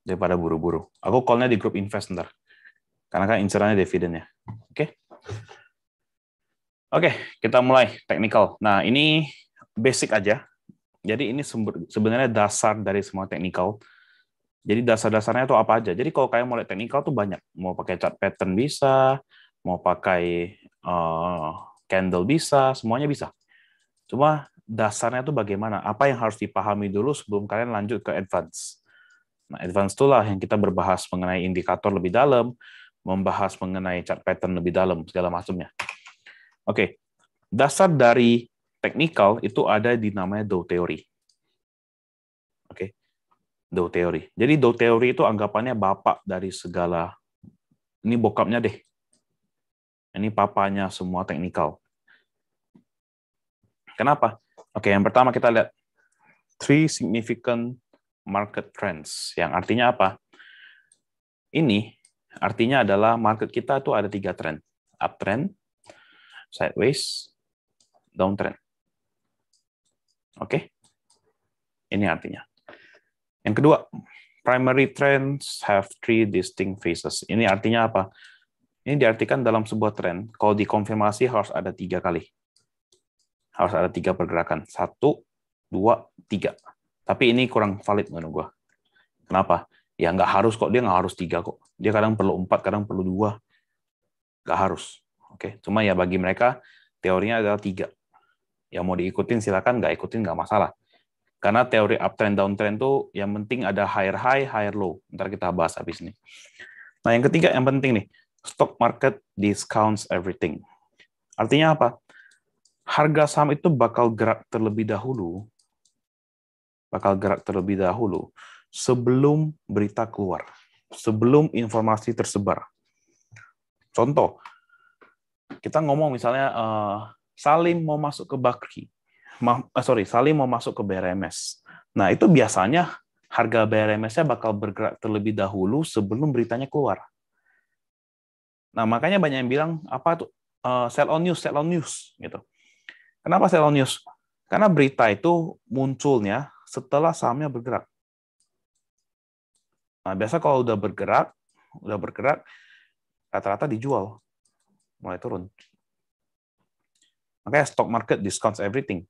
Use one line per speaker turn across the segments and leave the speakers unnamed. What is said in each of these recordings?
daripada buru-buru. Aku call-nya di grup invest ntar. Karena kan incerannya dividennya. Oke. Oke, kita mulai technical. Nah, ini basic aja. Jadi ini sebenarnya dasar dari semua technical. Jadi dasar-dasarnya itu apa aja. Jadi kalau kalian mulai technical tuh banyak. Mau pakai chart pattern bisa, mau pakai candle bisa, semuanya bisa. Cuma dasarnya tuh bagaimana? Apa yang harus dipahami dulu sebelum kalian lanjut ke advance. Nah, advance itulah yang kita berbahas mengenai indikator lebih dalam, membahas mengenai chart pattern lebih dalam, segala macamnya. Oke, dasar dari technical itu ada di namanya Dow Theory. Oke, Dow Theory. Jadi Dow Theory itu anggapannya bapak dari segala, ini bokapnya deh. Ini papanya semua technical. Kenapa? Oke, yang pertama kita lihat 3 significant market trends. Yang artinya apa? Ini artinya adalah market kita itu ada 3 trend. Uptrend, sideways, downtrend. Oke? Ini artinya. Yang kedua, primary trends have 3 distinct phases. Ini artinya apa? Ini diartikan dalam sebuah tren, kalau dikonfirmasi harus ada 3 kali. Harus ada 3 pergerakan. 1, 2, 3. Tapi ini kurang valid menurut gue. Kenapa? Ya nggak harus kok, dia nggak harus 3 kok. Dia kadang perlu 4, kadang perlu 2. Nggak harus. Oke, cuma ya bagi mereka, teorinya adalah 3. Yang mau diikutin silakan, nggak ikutin nggak masalah. Karena teori uptrend, downtrend tuh yang penting ada higher high, higher low. Ntar kita bahas habis ini. Nah, yang ketiga yang penting nih, stock market discounts everything. Artinya apa? Harga saham itu bakal gerak terlebih dahulu sebelum berita keluar, sebelum informasi tersebar. Contoh, kita ngomong misalnya Salim mau masuk ke Bakri, Salim mau masuk ke BRMS. Nah, itu biasanya harga BRMS-nya bakal bergerak terlebih dahulu sebelum beritanya keluar. Nah, makanya banyak yang bilang apa tuh sell on news gitu. Kenapa sell on news? Karena berita itu munculnya setelah sahamnya bergerak. Nah, biasa kalau udah bergerak rata-rata dijual, mulai turun. Makanya stock market discounts everything.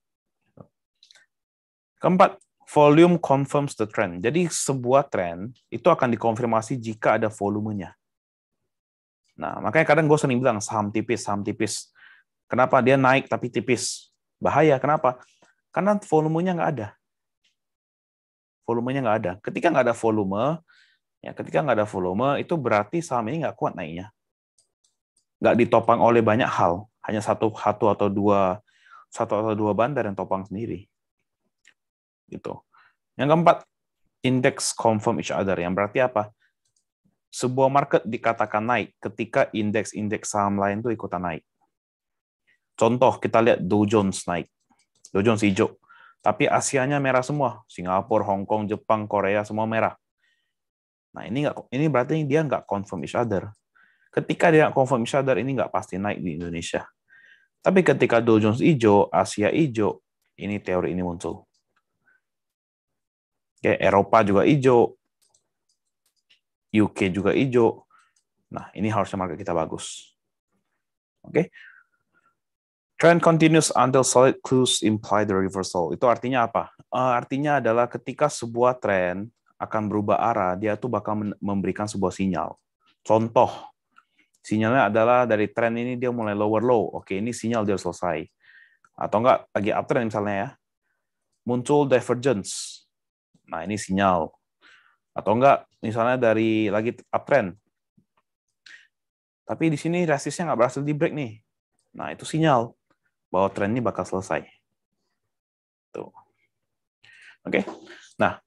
Keempat, volume confirms the trend. Jadi sebuah trend itu akan dikonfirmasi jika ada volumenya. Nah, makanya kadang gue sering bilang saham tipis. Kenapa dia naik tapi tipis? Bahaya, kenapa? Karena volumenya nggak ada. Ketika nggak ada volume, itu berarti saham ini nggak kuat naiknya. Nggak ditopang oleh banyak hal, hanya satu atau dua bandar yang topang sendiri. Gitu. Yang keempat, index confirm each other. Yang berarti apa? Sebuah market dikatakan naik ketika indeks saham lain itu ikutan naik. Contoh, kita lihat Dow Jones naik. Dow Jones hijau. Tapi Asianya merah semua. Singapura, Hong Kong, Jepang, Korea, semua merah. Nah, ini berarti dia nggak confirm each other. Ketika dia nggak confirm each other, ini nggak pasti naik di Indonesia. Tapi ketika Dow Jones hijau, Asia hijau, ini teori ini muncul. Oke, Eropa juga hijau, UK juga hijau. Nah, ini harusnya market kita bagus. Oke. Trend continues until solid clues imply the reversal. Itu artinya apa? Artinya adalah ketika sebuah trend akan berubah arah, dia tuh bakal memberikan sebuah sinyal. Contoh, sinyalnya adalah dari trend ini dia mulai lower low. Oke, ini sinyal dia selesai. Atau enggak, lagi uptrend misalnya ya, muncul divergence. Nah, ini sinyal. Atau enggak, misalnya dari lagi uptrend. Tapi di sini resistnya nggak berhasil di break nih. Nah, itu sinyal bahwa tren ini bakal selesai. Tuh. Oke. Nah,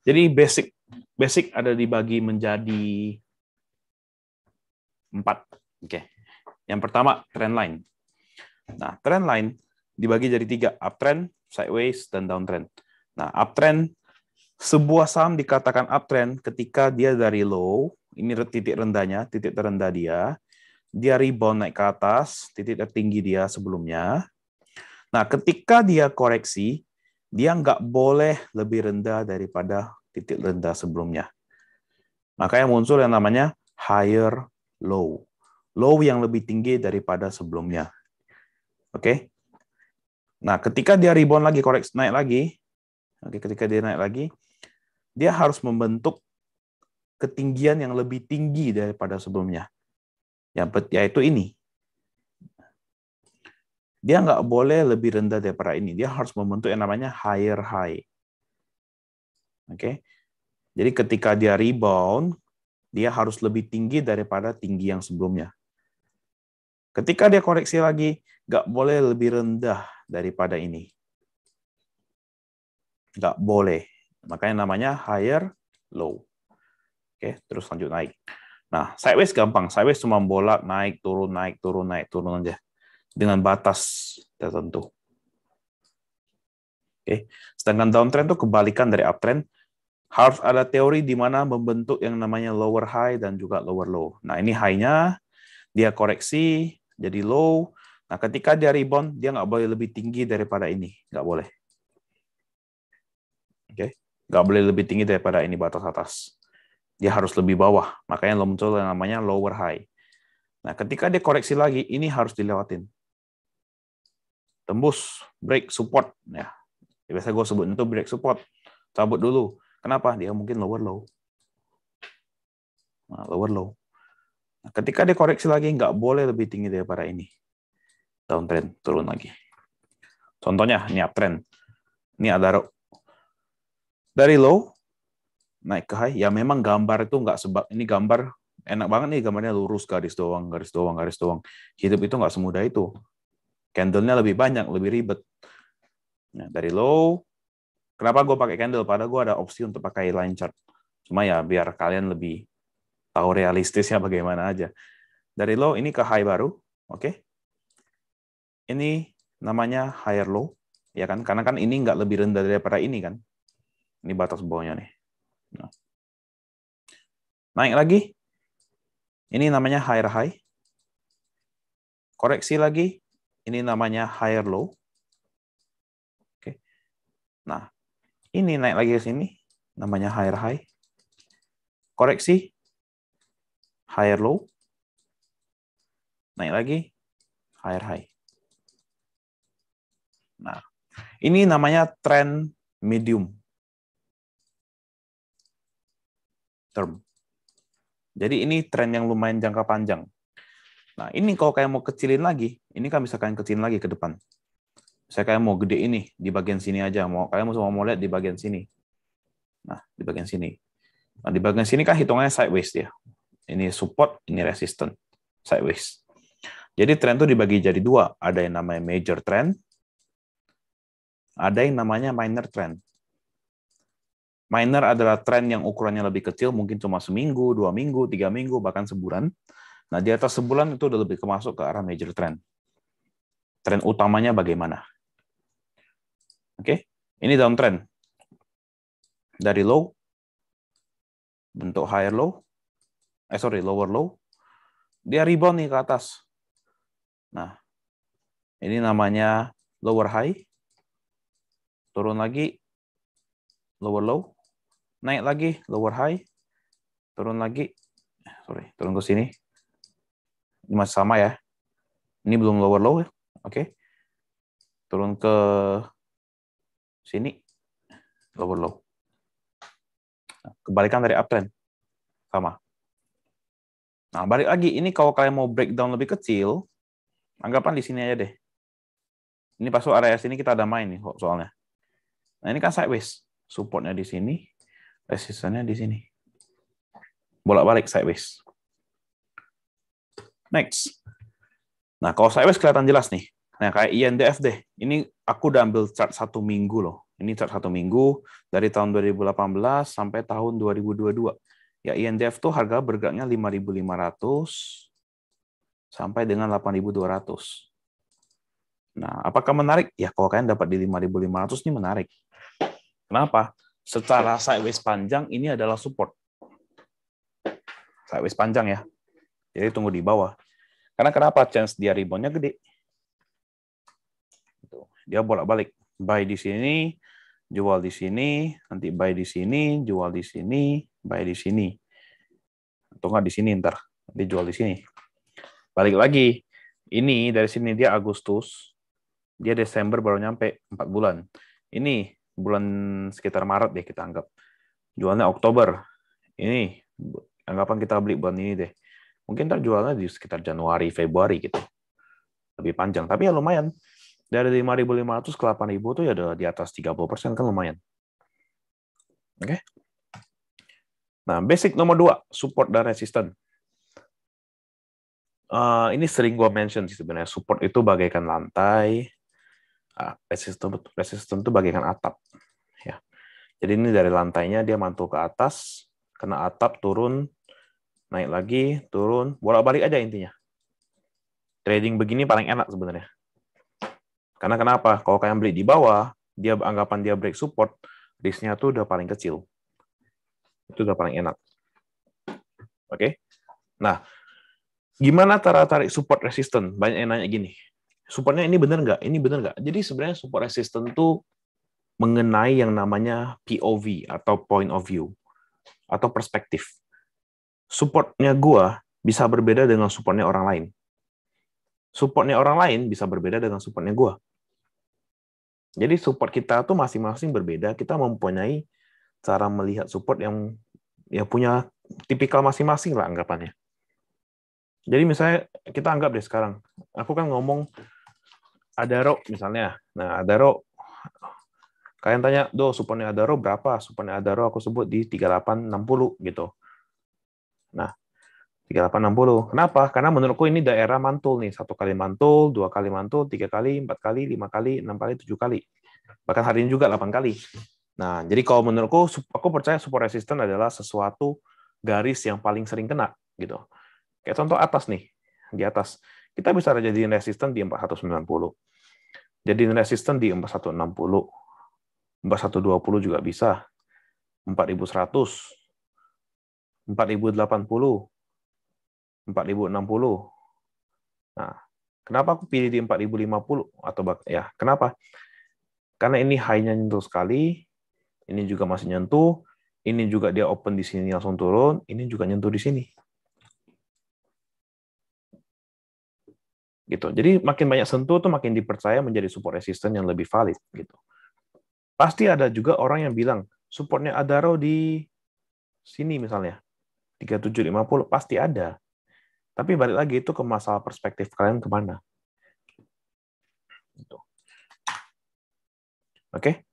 jadi basic ada dibagi menjadi 4. Oke. Yang pertama, trend line. Nah, trend line dibagi jadi 3, uptrend, sideways, dan downtrend. Nah, uptrend, sebuah saham dikatakan uptrend ketika dia dari low, ini titik terendah dia rebound naik ke atas, titik tertinggi dia sebelumnya. Nah, ketika dia koreksi, dia nggak boleh lebih rendah daripada titik rendah sebelumnya. Maka yang muncul yang namanya higher low. Low yang lebih tinggi daripada sebelumnya. Oke. Nah, ketika dia rebound lagi, koreksi naik lagi, ketika dia naik lagi, dia harus membentuk ketinggian yang lebih tinggi daripada sebelumnya. Yaitu ini. Dia nggak boleh lebih rendah daripada ini. Dia harus membentuk yang namanya higher high. Oke. Jadi ketika dia rebound, dia harus lebih tinggi daripada tinggi yang sebelumnya. Ketika dia koreksi lagi, nggak boleh lebih rendah daripada ini. Nggak boleh. Makanya namanya higher low. Oke, terus lanjut naik. Nah, sideways gampang. Sideways cuma bolak, naik, turun, naik, turun, naik, turun aja. Dengan batas tertentu. Oke. Sedangkan downtrend itu kebalikan dari uptrend. Harus ada teori di mana membentuk yang namanya lower high dan juga lower low. Nah, ini high-nya, dia koreksi, jadi low. Nah, ketika dia rebound, dia nggak boleh lebih tinggi daripada ini. Nggak boleh. Oke. Nggak boleh lebih tinggi daripada ini batas atas. Dia harus lebih bawah. Makanya muncul yang namanya lower high. Nah, ketika dia koreksi lagi, ini harus dilewatin. Tembus, break, support. Ya, biasa gue sebut itu break support. Cabut dulu. Kenapa? Dia mungkin lower low. Nah, lower low. Nah, ketika dia koreksi lagi, nggak boleh lebih tinggi daripada ini. Downtrend, turun lagi. Contohnya, ini uptrend. Ini ada dari low, naik ke high. Ya memang gambar itu nggak sebab. Ini gambar enak banget nih, gambarnya lurus, garis doang, garis doang, garis doang. Hidup itu nggak semudah itu. Candle-nya lebih banyak, lebih ribet. Nah, dari low, kenapa gue pakai candle? Padahal gue ada opsi untuk pakai line chart. Cuma ya biar kalian lebih tahu realistisnya bagaimana aja. Dari low ini ke high baru, oke? Ini namanya higher low, ya kan? Karena kan ini nggak lebih rendah daripada ini kan? Ini batas bawahnya nih. Nah. Naik lagi, ini namanya higher high. Koreksi lagi, ini namanya higher low. Oke. Nah, ini naik lagi ke sini, namanya higher high. Koreksi, higher low. Naik lagi, higher high. Nah, ini namanya trend medium term. Jadi ini tren yang lumayan jangka panjang. Nah, ini kalau kalian mau kecilin lagi, ini kan bisa kalian kecilin lagi ke depan. Saya kayak mau gede ini di bagian sini aja. Kalian mau lihat di bagian sini. Nah, di bagian sini. Nah, di bagian sini kan hitungannya sideways dia. Ini support, ini resistance. Sideways. Jadi tren itu dibagi jadi dua. Ada yang namanya major trend, ada yang namanya minor trend. Minor adalah tren yang ukurannya lebih kecil, mungkin cuma seminggu, 2 minggu, 3 minggu, bahkan sebulan. Nah, di atas sebulan itu udah lebih masuk ke arah major trend. Tren utamanya bagaimana? Oke, ini downtrend. Dari low, bentuk higher low, lower low, dia rebound nih ke atas. Nah, ini namanya lower high, turun lagi, lower low, naik lagi, lower high, turun lagi, turun ke sini. Ini masih sama ya. Ini belum lower low ya. Oke. Turun ke sini, lower low. Nah, kebalikan dari uptrend. Sama. Nah, balik lagi. Ini kalau kalian mau breakdown lebih kecil, anggapan di sini aja deh. Ini pas area sini kita ada main nih soalnya. Nah, ini kan sideways. Supportnya di sini, resistannya di sini. Bolak-balik sideways. Next. Nah, kalau sideways kelihatan jelas nih. Nah, kayak INDF deh. Ini aku udah ambil chart 1 minggu loh. Ini chart 1 minggu dari tahun 2018 sampai tahun 2022. Ya, INDF tuh harga bergeraknya 5.500 sampai dengan 8.200. Nah, apakah menarik? Ya, kalau kalian dapat di 5.500 ini menarik. Kenapa? Secara sideways panjang ini adalah support. Sideways panjang ya. Jadi tunggu di bawah. Karena kenapa? Chance dia reboundnya gede. Dia bolak-balik. Buy di sini, jual di sini, nanti buy di sini, jual di sini, buy di sini. Atau nggak di sini ntar, nanti jual di sini. Balik lagi, ini dari sini dia Agustus, dia Desember baru nyampe 4 bulan. Ini bulan sekitar Maret deh kita anggap. Jualnya Oktober. Ini anggapan kita beli bulan ini deh. Mungkin ntar jualnya di sekitar Januari, Februari gitu. Lebih panjang, tapi ya lumayan. Dari 5.500 ke 8.000 tuh ya udah di atas 30% kan lumayan. Oke. Nah, basic nomor 2, support dan resisten. Ini sering gue mention sih sebenarnya. Support itu bagaikan lantai, resisten itu bagaikan atap. Ya. Jadi ini dari lantainya dia mantul ke atas, kena atap, turun, naik lagi, turun, bolak-balik aja intinya. Trading begini paling enak sebenarnya. Karena kenapa? Kalau kalian beli di bawah, dia anggapan dia break support, risk-nya tuh udah paling kecil. Itu udah paling enak. Oke? Nah, gimana cara tarik support resisten? Banyak yang nanya gini. Supportnya ini benar nggak? Ini benar nggak? Jadi sebenarnya support resisten tuh mengenai yang namanya POV atau point of view atau perspektif. Supportnya gua bisa berbeda dengan supportnya orang lain. Supportnya orang lain bisa berbeda dengan supportnya gua. Jadi support kita tuh masing-masing berbeda. Kita mempunyai cara melihat support yang ya punya tipikal masing-masing lah anggapannya. Jadi misalnya kita anggap deh sekarang, aku kan ngomong Adaro misalnya. Nah, Adaro, kalian tanya, supportnya Adaro berapa? Supportnya Adaro aku sebut di 3860 gitu. Nah, 3860. Kenapa? Karena menurutku ini daerah mantul nih. 1 kali mantul, 2 kali mantul, 3 kali, 4 kali, 5 kali, 6 kali, 7 kali. Bahkan hari ini juga 8 kali. Nah, jadi kalau menurutku, aku percaya support resistance adalah sesuatu garis yang paling sering kena. Gitu. Kayak contoh atas nih. Di atas. Kita bisa jadiin resistance di 490. Jadiin resistance di 4160. 4120 juga bisa. 4100. 4080. 4060. Nah, kenapa aku pilih di 4050 atau ya, kenapa? Karena ini high-nya nyentuh sekali, ini juga masih nyentuh, ini juga dia open di sini langsung turun, ini juga nyentuh di sini. Gitu. Jadi makin banyak sentuh tuh makin dipercaya menjadi support resistance yang lebih valid gitu. Pasti ada juga orang yang bilang supportnya Adaro di sini misalnya 3750 pasti ada. Tapi balik lagi itu ke masalah perspektif kalian kemana. Gitu. Oke?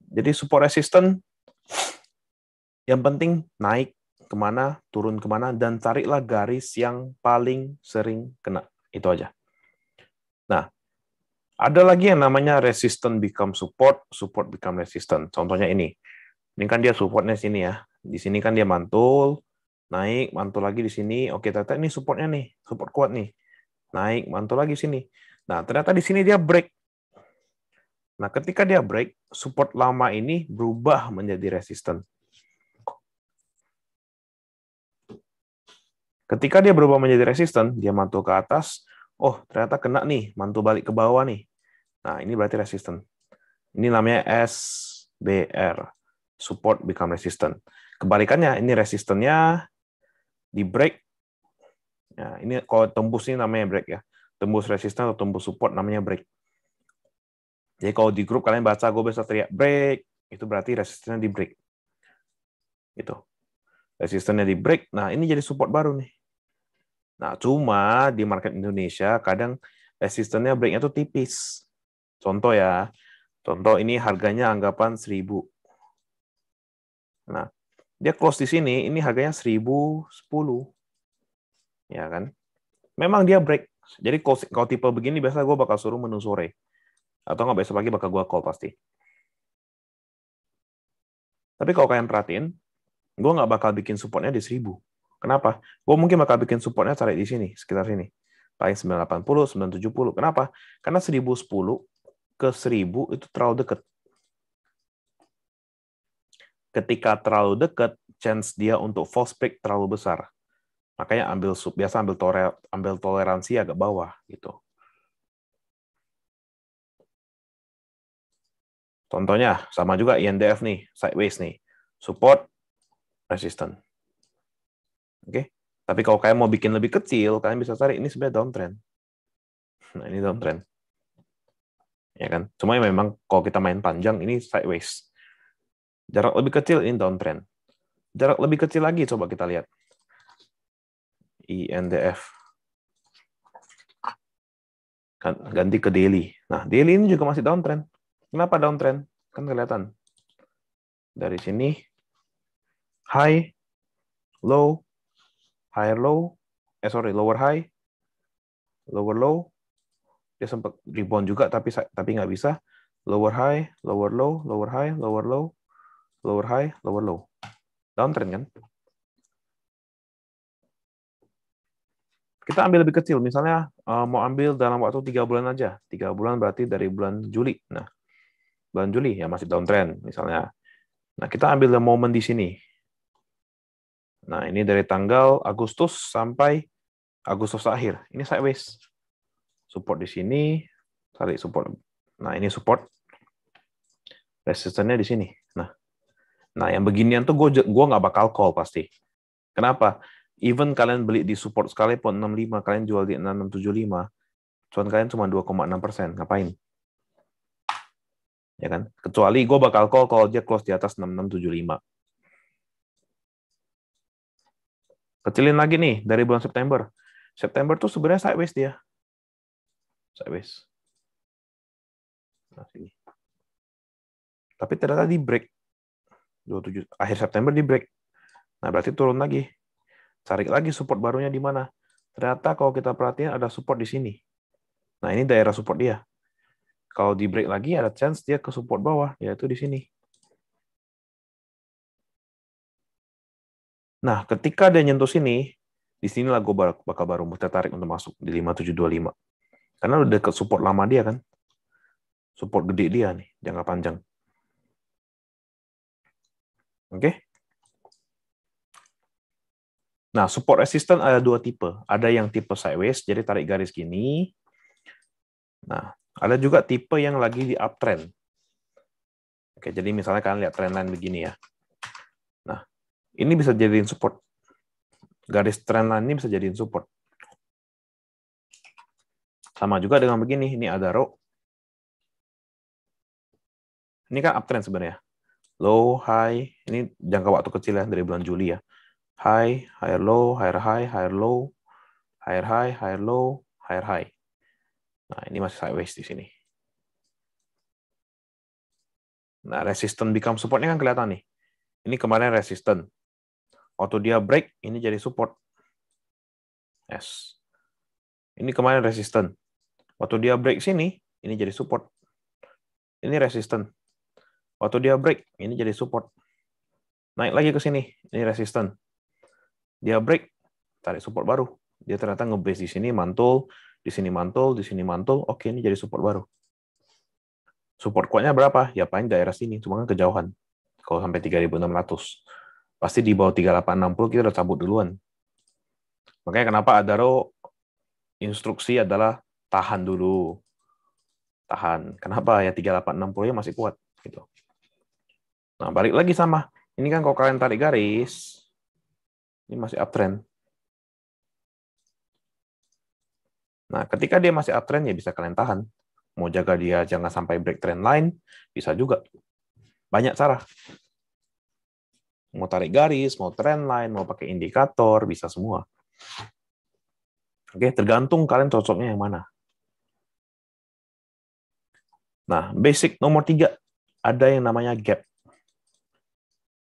Jadi support resistance yang penting naik kemana, turun kemana, dan carilah garis yang paling sering kena. Itu aja. Nah, ada lagi yang namanya resistance become support, support become resistance. Contohnya ini. Ini kan dia supportnya sini ya. Di sini kan dia mantul, naik, mantul lagi di sini. Oke, ternyata ini supportnya nih, support kuat nih. Naik, mantul lagi sini. Nah, ternyata di sini dia break. Nah, ketika dia break, support lama ini berubah menjadi resistance. Ketika dia berubah menjadi resisten, dia mantul ke atas, oh ternyata kena nih, mantul balik ke bawah nih. Nah, ini berarti resisten. Ini namanya SBR, support become resistant. Kebalikannya, ini resistennya di break. Nah, ini kalau tembus ini namanya break ya. Tembus resisten atau tembus support namanya break. Jadi kalau di grup kalian baca, gue bisa teriak break, itu berarti resistennya di break. Gitu. Resistennya di break, nah ini jadi support baru nih. Nah, cuma di market Indonesia kadang resistennya break-nya tuh tipis. Contoh ya, contoh ini harganya anggapan 1000. Nah, dia close di sini, ini harganya 1010. Ya kan? Memang dia break. Jadi kalau tipe begini biasa gue bakal suruh menu sore. Atau nggak besok pagi bakal gue call pasti. Tapi kalau kalian perhatiin, gue nggak bakal bikin supportnya di 1000. Kenapa? Gue mungkin bakal bikin supportnya cari di sini, sekitar sini. Paling 980, 970. Kenapa? Karena 1010 ke 1000 itu terlalu dekat. Ketika terlalu dekat, chance dia untuk false break terlalu besar. Makanya biasa ambil toleransi agak bawah gitu. Contohnya sama juga INDF nih, sideways nih. Support, resistance. Oke. Tapi kalau kalian mau bikin lebih kecil, kalian bisa cari ini sebenarnya downtrend. Nah, ini downtrend. Ya kan? Cuma memang kalau kita main panjang ini sideways. Jarak lebih kecil ini downtrend. Jarak lebih kecil lagi coba kita lihat. INDF. Ganti ke daily. Nah, daily ini juga masih downtrend. Kenapa downtrend? Kan kelihatan. Dari sini high, low, higher low, lower high, lower low. Dia sempat rebound juga tapi nggak bisa. Lower high, lower low, lower high, lower low, lower high, lower low. Downtrend kan? Kita ambil lebih kecil, misalnya mau ambil dalam waktu 3 bulan aja. 3 bulan berarti dari bulan Juli. Nah, bulan Juli ya masih downtrend misalnya. Nah, kita ambil momen di sini. Nah, ini dari tanggal Agustus sampai Agustus akhir. Ini sideways. Support di sini, tarik support. Nah, ini support. Resistannya di sini. Nah, yang beginian tuh gue nggak bakal call pasti. Kenapa? Even kalian beli di support sekalipun 65, kalian jual di 6675, cuan kalian cuma 2,6%. Ngapain? Ya kan? Kecuali gue bakal call kalau dia close di atas 6675. Kecilin lagi nih dari bulan September. September tuh sebenarnya sideways dia. Sideways. Nah, sini. Tapi ternyata di break. 27 akhir September di break. Nah, berarti turun lagi. Cari lagi support barunya di mana. Ternyata kalau kita perhatiin ada support di sini. Nah, ini daerah support dia. Kalau di break lagi ada chance dia ke support bawah, yaitu di sini. Nah, ketika dia nyentuh sini, di sinilah gue bakal baru tertarik untuk masuk di 5725. Karena udah deket support lama dia kan. Support gede dia nih, jangka panjang. Oke? Nah, support resistance ada dua tipe. Ada yang tipe sideways, jadi tarik garis gini. Nah, ada juga tipe yang lagi di uptrend. Oke, jadi misalnya kalian lihat trendline begini ya. Nah, ini bisa jadiin support. Garis trendline ini bisa jadiin support. Sama juga dengan begini, ini ada row. Ini kan uptrend sebenarnya. Low, high, ini jangka waktu kecil ya, dari bulan Juli ya. High, higher low, higher high, higher low, higher high, higher low, higher high. Nah, ini masih sideways di sini. Nah, resistance become support ini kan kelihatan nih. Ini kemarin resistance. Waktu dia break, ini jadi support. Yes. Ini kemarin resistance. Waktu dia break sini, ini jadi support. Ini resistance. Waktu dia break, ini jadi support. Naik lagi ke sini, ini resistance. Dia break, tarik support baru. Dia ternyata nge-base di sini, mantul, di sini mantul, di sini mantul. Oke, ini jadi support baru. Support kuatnya berapa? Ya paling daerah sini, cuma kan kejauhan. Kalau sampai 3.600. Pasti di bawah 3860 kita udah cabut duluan. Makanya kenapa Adaro instruksi adalah tahan dulu. Tahan. Kenapa? Ya 3860-nya masih kuat. Gitu. Nah, balik lagi sama. Ini kan kalau kalian tarik garis, ini masih uptrend. Nah, ketika dia masih uptrend, ya bisa kalian tahan. Mau jaga dia jangan sampai break trend line, bisa juga. Banyak cara. Mau tarik garis, mau trend line, mau pakai indikator, bisa semua. Oke, tergantung kalian cocoknya yang mana. Nah, basic nomor 3, ada yang namanya gap.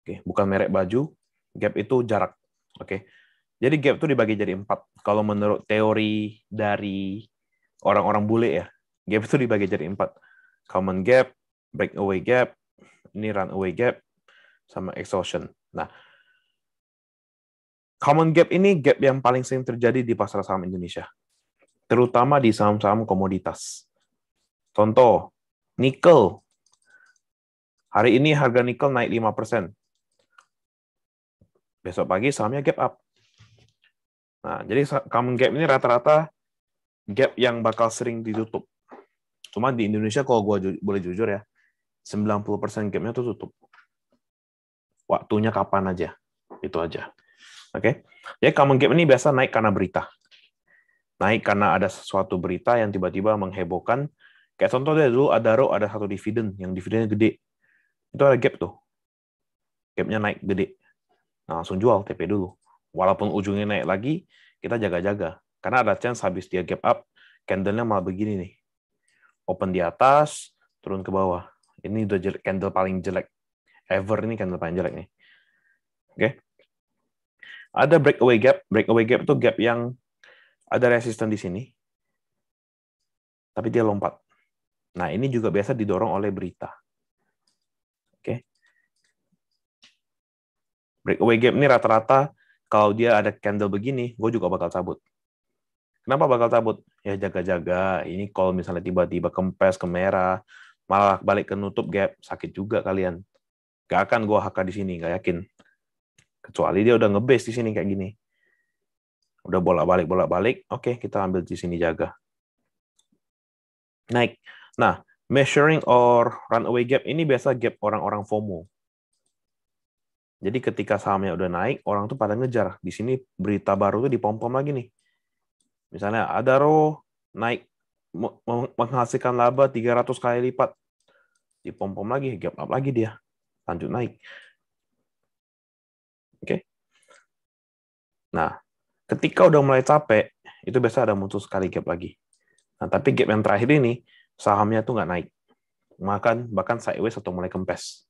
Oke, bukan merek baju, gap itu jarak. Oke, jadi gap itu dibagi jadi 4. Kalau menurut teori dari orang-orang bule ya, gap itu dibagi jadi 4. Common gap, breakaway gap, ini runaway gap, sama exhaustion. Nah, common gap ini gap yang paling sering terjadi di pasar saham Indonesia, terutama di saham-saham komoditas. Contoh, nikel. Hari ini harga nikel naik 5%. Besok pagi sahamnya gap up. Nah, jadi common gap ini rata-rata gap yang bakal sering ditutup. Cuma di Indonesia kalau gue boleh jujur ya, 90% gapnya tuh tutup. Waktunya kapan aja. Itu aja. Oke. Jadi common gap ini biasa naik karena berita. Naik karena ada sesuatu berita yang tiba-tiba menghebohkan. Kayak contohnya dulu ada satu dividen, yang dividennya gede. Itu ada gap tuh. Gapnya naik gede. Nah, langsung jual TP dulu. Walaupun ujungnya naik lagi, kita jaga-jaga. Karena ada chance habis dia gap up, candle-nya malah begini nih. Open di atas, turun ke bawah. Ini udah candle paling jelek. Ever ini candle paling jelek nih. Oke. Ada breakaway gap. Breakaway gap itu gap yang ada resisten di sini. Tapi dia lompat. Nah, ini juga biasa didorong oleh berita. Oke. Breakaway gap ini rata-rata kalau dia ada candle begini, gue juga bakal cabut. Kenapa bakal cabut? Ya jaga-jaga. Ini kalau misalnya tiba-tiba kempes ke merah, malah balik ke nutup gap, sakit juga kalian. Gak akan gue HK di sini, gak yakin. Kecuali dia udah nge-base di sini kayak gini. Udah bolak-balik, oke, kita ambil di sini jaga. Naik. Nah, measuring or runaway gap ini biasa gap orang-orang FOMO. Jadi ketika sahamnya udah naik, orang tuh pada ngejar. Di sini berita baru tuh dipom-pom lagi nih. Misalnya Adaro naik menghasilkan laba 300 kali lipat. Dipom-pom lagi, gap up lagi dia. Lanjut naik. Oke. Nah, ketika udah mulai capek, itu biasa ada muncul sekali gap lagi. Nah, tapi gap yang terakhir ini, sahamnya tuh nggak naik. Bahkan sideways atau mulai kempes.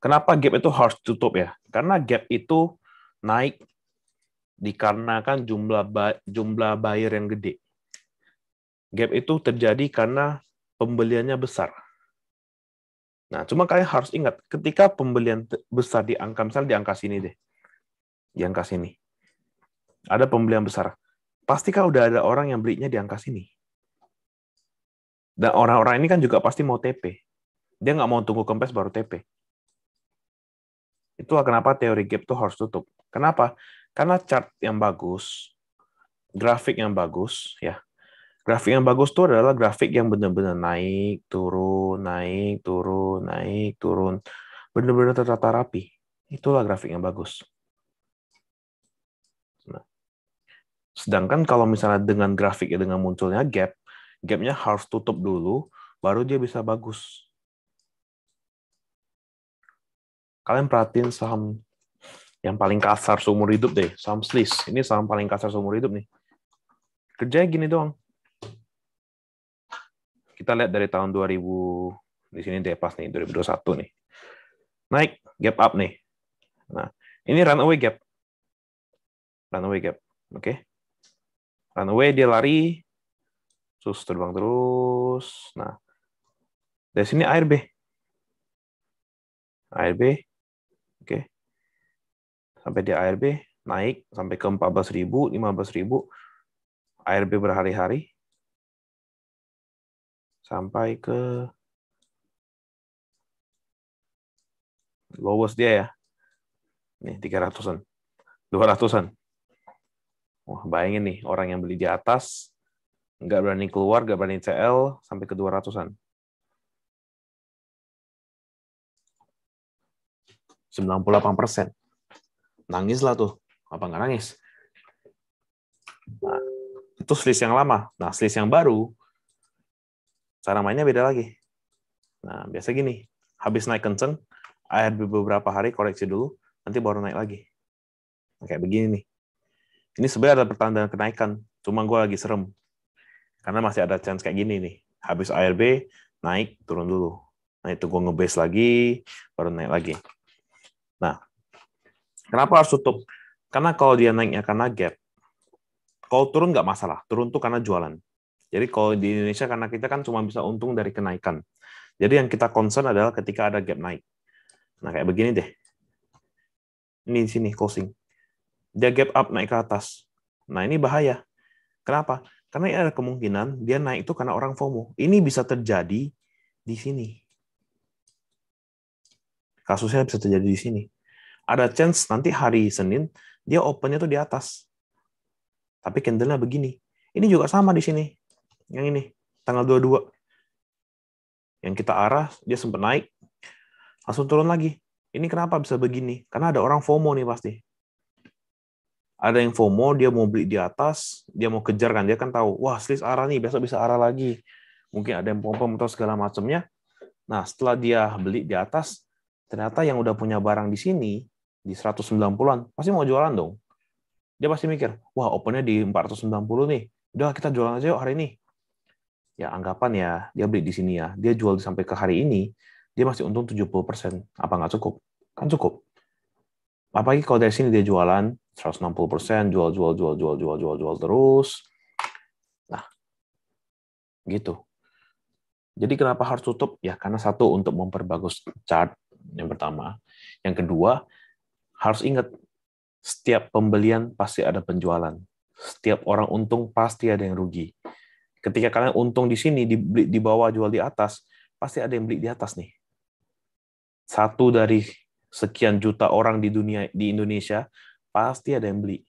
Kenapa gap itu harus tutup ya? Karena gap itu naik dikarenakan jumlah buyer yang gede. Gap itu terjadi karena pembeliannya besar. Nah, cuma kalian harus ingat, ketika pembelian besar di angka, misalnya di angka sini deh, di angka sini, ada pembelian besar. Pastikan udah ada orang yang belinya di angka sini. Dan orang-orang ini kan juga pasti mau TP. Dia nggak mau tunggu kempes baru TP. Itulah kenapa teori gap itu harus tutup. Kenapa? Karena chart yang bagus, grafik yang bagus, ya. Grafik yang bagus itu adalah grafik yang benar-benar naik, turun, naik, turun, naik, turun. Benar-benar tertata rapi. Itulah grafik yang bagus. Nah, sedangkan kalau misalnya dengan grafik dengan munculnya gap, gapnya harus tutup dulu, baru dia bisa bagus. Kalian perhatiin saham yang paling kasar seumur hidup deh, saham SLIS. Ini saham paling kasar seumur hidup nih. Kerjanya gini doang. Kita lihat dari tahun 2000, di sini deh pas nih, 2021 nih. Naik, gap up nih. Nah, ini runaway gap. Runaway gap, oke. Runaway dia lari, terus terbang terus. Nah, dari sini ARB. ARB, oke. Sampai di ARB, naik sampai ke 14.000, 15.000. ARB berhari-hari. Sampai ke lowest dia ya. Nih, 300-an. 200-an. Wah, bayangin nih, orang yang beli di atas, nggak berani keluar, nggak berani CL, sampai ke 200-an. 98%. Nangis lah tuh. Apa nggak nangis? Nah, itu SLIS yang lama. Nah, SLIS yang baru, cara mainnya beda lagi. Nah, biasa gini, habis naik kenceng, ARB beberapa hari koreksi dulu, nanti baru naik lagi. Nah, kayak begini nih. Ini sebenarnya ada pertanda kenaikan, cuma gue lagi serem. Karena masih ada chance kayak gini nih. Habis ARB, naik, turun dulu. Nah, itu gue nge-base lagi, baru naik lagi. Nah, kenapa harus tutup? Karena kalau dia naiknya karena gap, kalau turun nggak masalah. Turun tuh karena jualan. Jadi kalau di Indonesia, karena kita kan cuma bisa untung dari kenaikan. Jadi yang kita concern adalah ketika ada gap naik. Nah, kayak begini deh. Ini di sini, closing. Dia gap up, naik ke atas. Nah, ini bahaya. Kenapa? Karena ada kemungkinan dia naik itu karena orang FOMO. Ini bisa terjadi di sini. Kasusnya bisa terjadi di sini. Ada chance nanti hari Senin, dia opennya tuh di atas. Tapi candle-nya begini. Ini juga sama di sini. Yang ini, tanggal 22. Yang kita arah, dia sempat naik, langsung turun lagi. Ini kenapa bisa begini? Karena ada orang FOMO nih pasti. Ada yang FOMO, dia mau beli di atas, dia mau kejar kan, dia kan tahu, wah selis arah nih, besok bisa arah lagi. Mungkin ada yang pom-pom atau segala macamnya. Nah, setelah dia beli di atas, ternyata yang udah punya barang di sini, di 190-an, pasti mau jualan dong. Dia pasti mikir, wah opennya di 490 nih, udah kita jualan aja yuk hari ini. Ya anggapan ya, dia beli di sini ya, dia jual sampai ke hari ini, dia masih untung 70%. Apa nggak cukup? Kan cukup. Apalagi kalau dari sini dia jualan 160%, jual terus. Nah, gitu. Jadi kenapa harus tutup? Ya karena satu, untuk memperbagus chart, yang pertama. Yang kedua, harus ingat, setiap pembelian pasti ada penjualan. Setiap orang untung pasti ada yang rugi. Ketika kalian untung di sini, di bawah jual di atas, pasti ada yang beli di atas nih. Satu dari sekian juta orang di dunia, di Indonesia, pasti ada yang beli.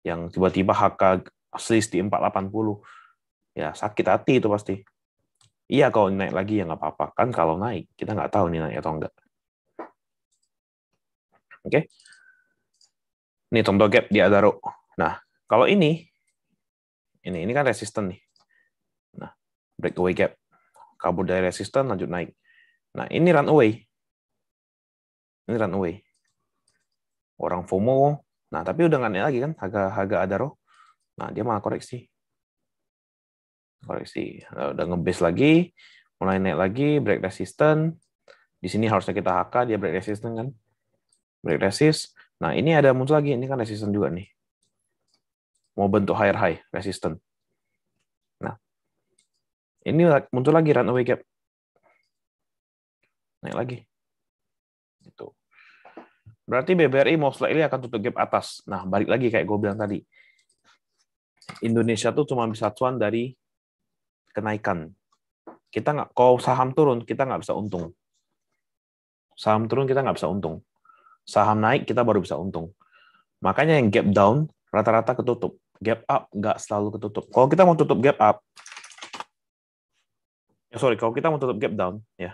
Yang tiba-tiba HK selis di 480, ya sakit hati itu pasti. Iya, kalau naik lagi ya nggak apa-apa. Kan kalau naik, kita nggak tahu nih naik atau enggak. Oke? Ini contoh gap di Adaro. Nah, kalau ini kan resisten nih. Nah, breakaway gap. Kabur dari resisten, lanjut naik. Nah, ini runaway. Ini runaway. Orang FOMO. Nah, tapi udah nggak naik lagi kan, harga Adaro. Nah, dia malah koreksi. Nah, udah ngebase lagi, mulai naik lagi, break resisten. Di sini harusnya kita HK, dia break resisten kan. Break resist. Nah, ini ada muncul lagi, ini kan resisten juga nih. Mau bentuk higher high, resisten. Nah, ini muncul lagi runaway gap. Naik lagi. Itu. Berarti BBRI most likely akan tutup gap atas. Nah, balik lagi kayak gue bilang tadi. Indonesia tuh cuma bisa cuan dari kenaikan. Kita nggak, kalau saham turun, kita nggak bisa untung. Saham turun, kita nggak bisa untung. Saham naik, kita baru bisa untung. Makanya yang gap down, rata-rata ketutup. Gap up, nggak selalu ketutup. Kalau kita mau tutup gap up, kalau kita mau tutup gap down, ya,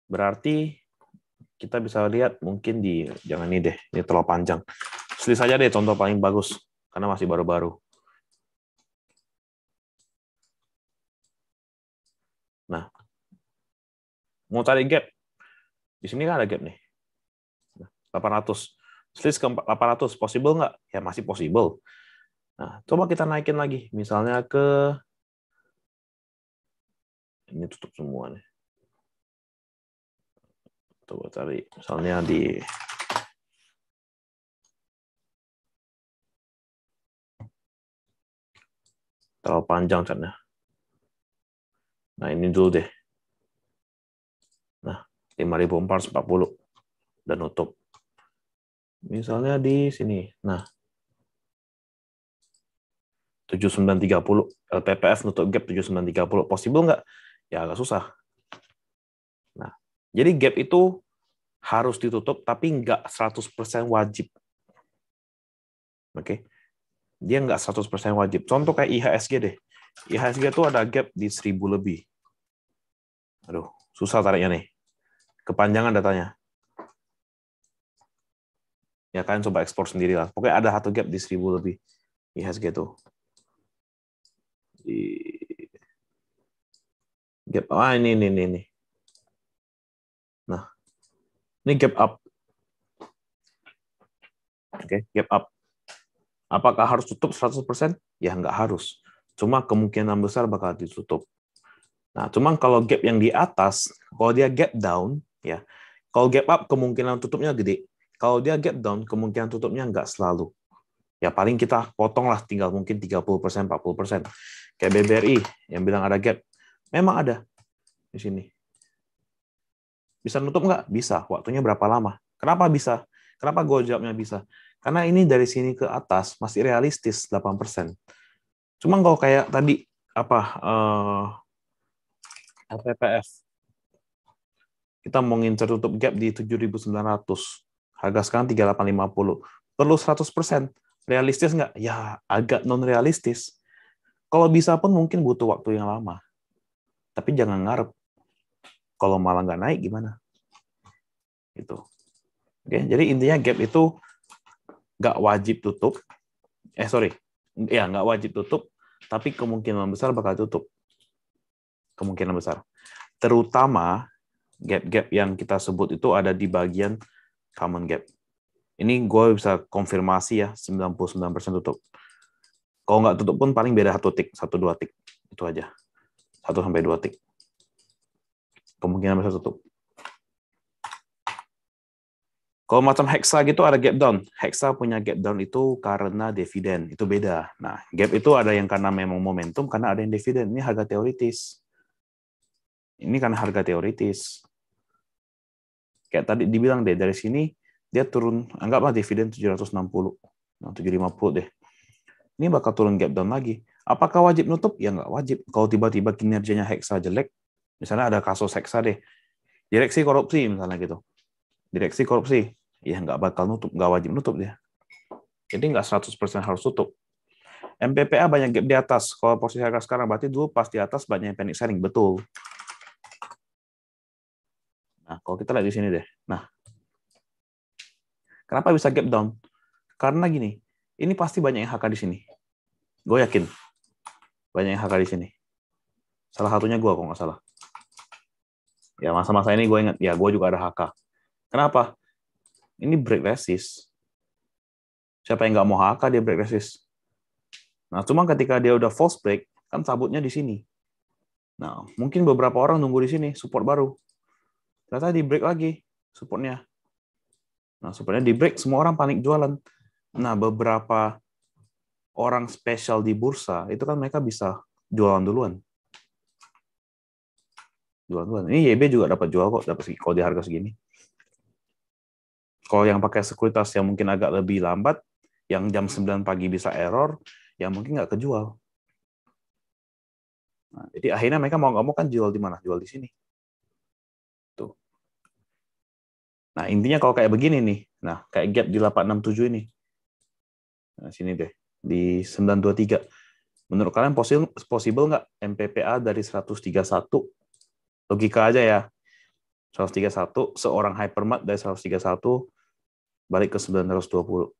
berarti kita bisa lihat mungkin di, jangan ini deh, ini terlalu panjang. Selis saja deh contoh paling bagus, karena masih baru-baru. Nah, mau cari gap, di sini kan ada gap nih, 800. Selis ke 800, possible nggak? Ya masih possible. Nah, coba kita naikin lagi, misalnya ke, ini tutup semua nih. Coba cari, misalnya di terlalu panjang catnya. Nah, ini dulu deh. Nah, 5.440 dan nutup. Misalnya di sini. Nah, 7930 LPPF nutup gap 7930. Possible nggak? Ya agak susah. Nah, jadi gap itu harus ditutup tapi nggak 100% wajib. Oke. Dia nggak 100% wajib. Contoh kayak IHSG deh. IHSG itu ada gap di 1000 lebih. Aduh, susah tariknya nih. Kepanjangan datanya. Ya kalian coba ekspor sendiri lah. Pokoknya ada satu gap di 1000 lebih. IHSG itu. Di gap, ini. Nah, ini gap up. Oke, gap up. Apakah harus tutup 100%? Ya nggak harus. Cuma kemungkinan besar bakal ditutup. Nah, cuma kalau gap yang di atas, kalau dia gap down, ya, kalau gap up kemungkinan tutupnya gede. Kalau dia gap down, kemungkinan tutupnya nggak selalu. Ya paling kita potong lah, tinggal mungkin 30%, 40%. Kayak BBRI yang bilang ada gap. Memang ada di sini. Bisa nutup nggak? Bisa. Waktunya berapa lama? Kenapa bisa? Kenapa gue jawabnya bisa? Karena ini dari sini ke atas masih realistis 8%. Cuma kalau kayak tadi LPPF, kita mau ngincer tutup gap di 7.900, harga sekarang 3850, perlu 100%. Realistis nggak? Ya agak non realistis. Kalau bisa pun mungkin butuh waktu yang lama. Tapi jangan ngarep. Kalau malah nggak naik gimana? Gitu. Oke, jadi intinya gap itu nggak wajib tutup. Nggak wajib tutup, tapi kemungkinan besar bakal tutup. Kemungkinan besar. Terutama gap-gap yang kita sebut itu ada di bagian common gap. Ini gue bisa konfirmasi ya, 99% tutup. Kalau nggak tutup pun paling beda 1 tick, 1-2 tick. Itu aja. 1-2 tick. Kemungkinan besar tutup. Kalau macam Hexa gitu ada gap down. Hexa punya gap down itu karena dividen. Itu beda. Nah, gap itu ada yang karena memang momentum, karena ada yang dividen. Ini harga teoritis. Ini karena harga teoritis. Kayak tadi dibilang deh, dari sini dia turun, anggaplah dividen 760. Nah, 750 deh. Ini bakal turun gap down lagi. Apakah wajib nutup? Ya nggak wajib. Kalau tiba-tiba kinerjanya Hexa jelek, misalnya ada kasus Hexa deh, direksi korupsi misalnya gitu. Direksi korupsi, ya nggak bakal nutup, nggak wajib nutup dia. Jadi nggak 100% harus tutup. MPPA banyak gap di atas. Kalau posisi harga sekarang, berarti dulu pas di atas banyak yang panic selling. Betul. Nah, kalau kita lihat di sini deh. Nah, kenapa bisa gap down? Karena gini, ini pasti banyak yang HK di sini. Gue yakin. Banyak yang HK di sini. Salah satunya gue, kalau nggak salah. Ya, masa-masa ini gue ingat, ya gue juga ada HK. Kenapa? Ini break resist. Siapa yang nggak mau HK, dia break resist. Nah, cuma ketika dia udah false break, kan cabutnya di sini. Nah, mungkin beberapa orang nunggu di sini, support baru. Ternyata di break lagi supportnya. Nah, supportnya di break, semua orang panik jualan. Nah, beberapa orang spesial di bursa, itu kan mereka bisa jualan duluan. Jualan duluan. Ini YB juga dapat jual kok, dapat kalau di harga segini. Kalau yang pakai sekuritas yang mungkin agak lebih lambat, yang jam 9 pagi bisa error, yang mungkin nggak kejual. Nah, jadi akhirnya mereka mau nggak mau kan jual di mana? Jual di sini. Tuh. Nah, intinya kalau kayak begini nih, nah kayak gap di 867 ini. Nah, sini deh, di 923. Menurut kalian possible nggak MPPA dari 131? Logika aja ya. 131, seorang hypermat dari 131, balik ke 920.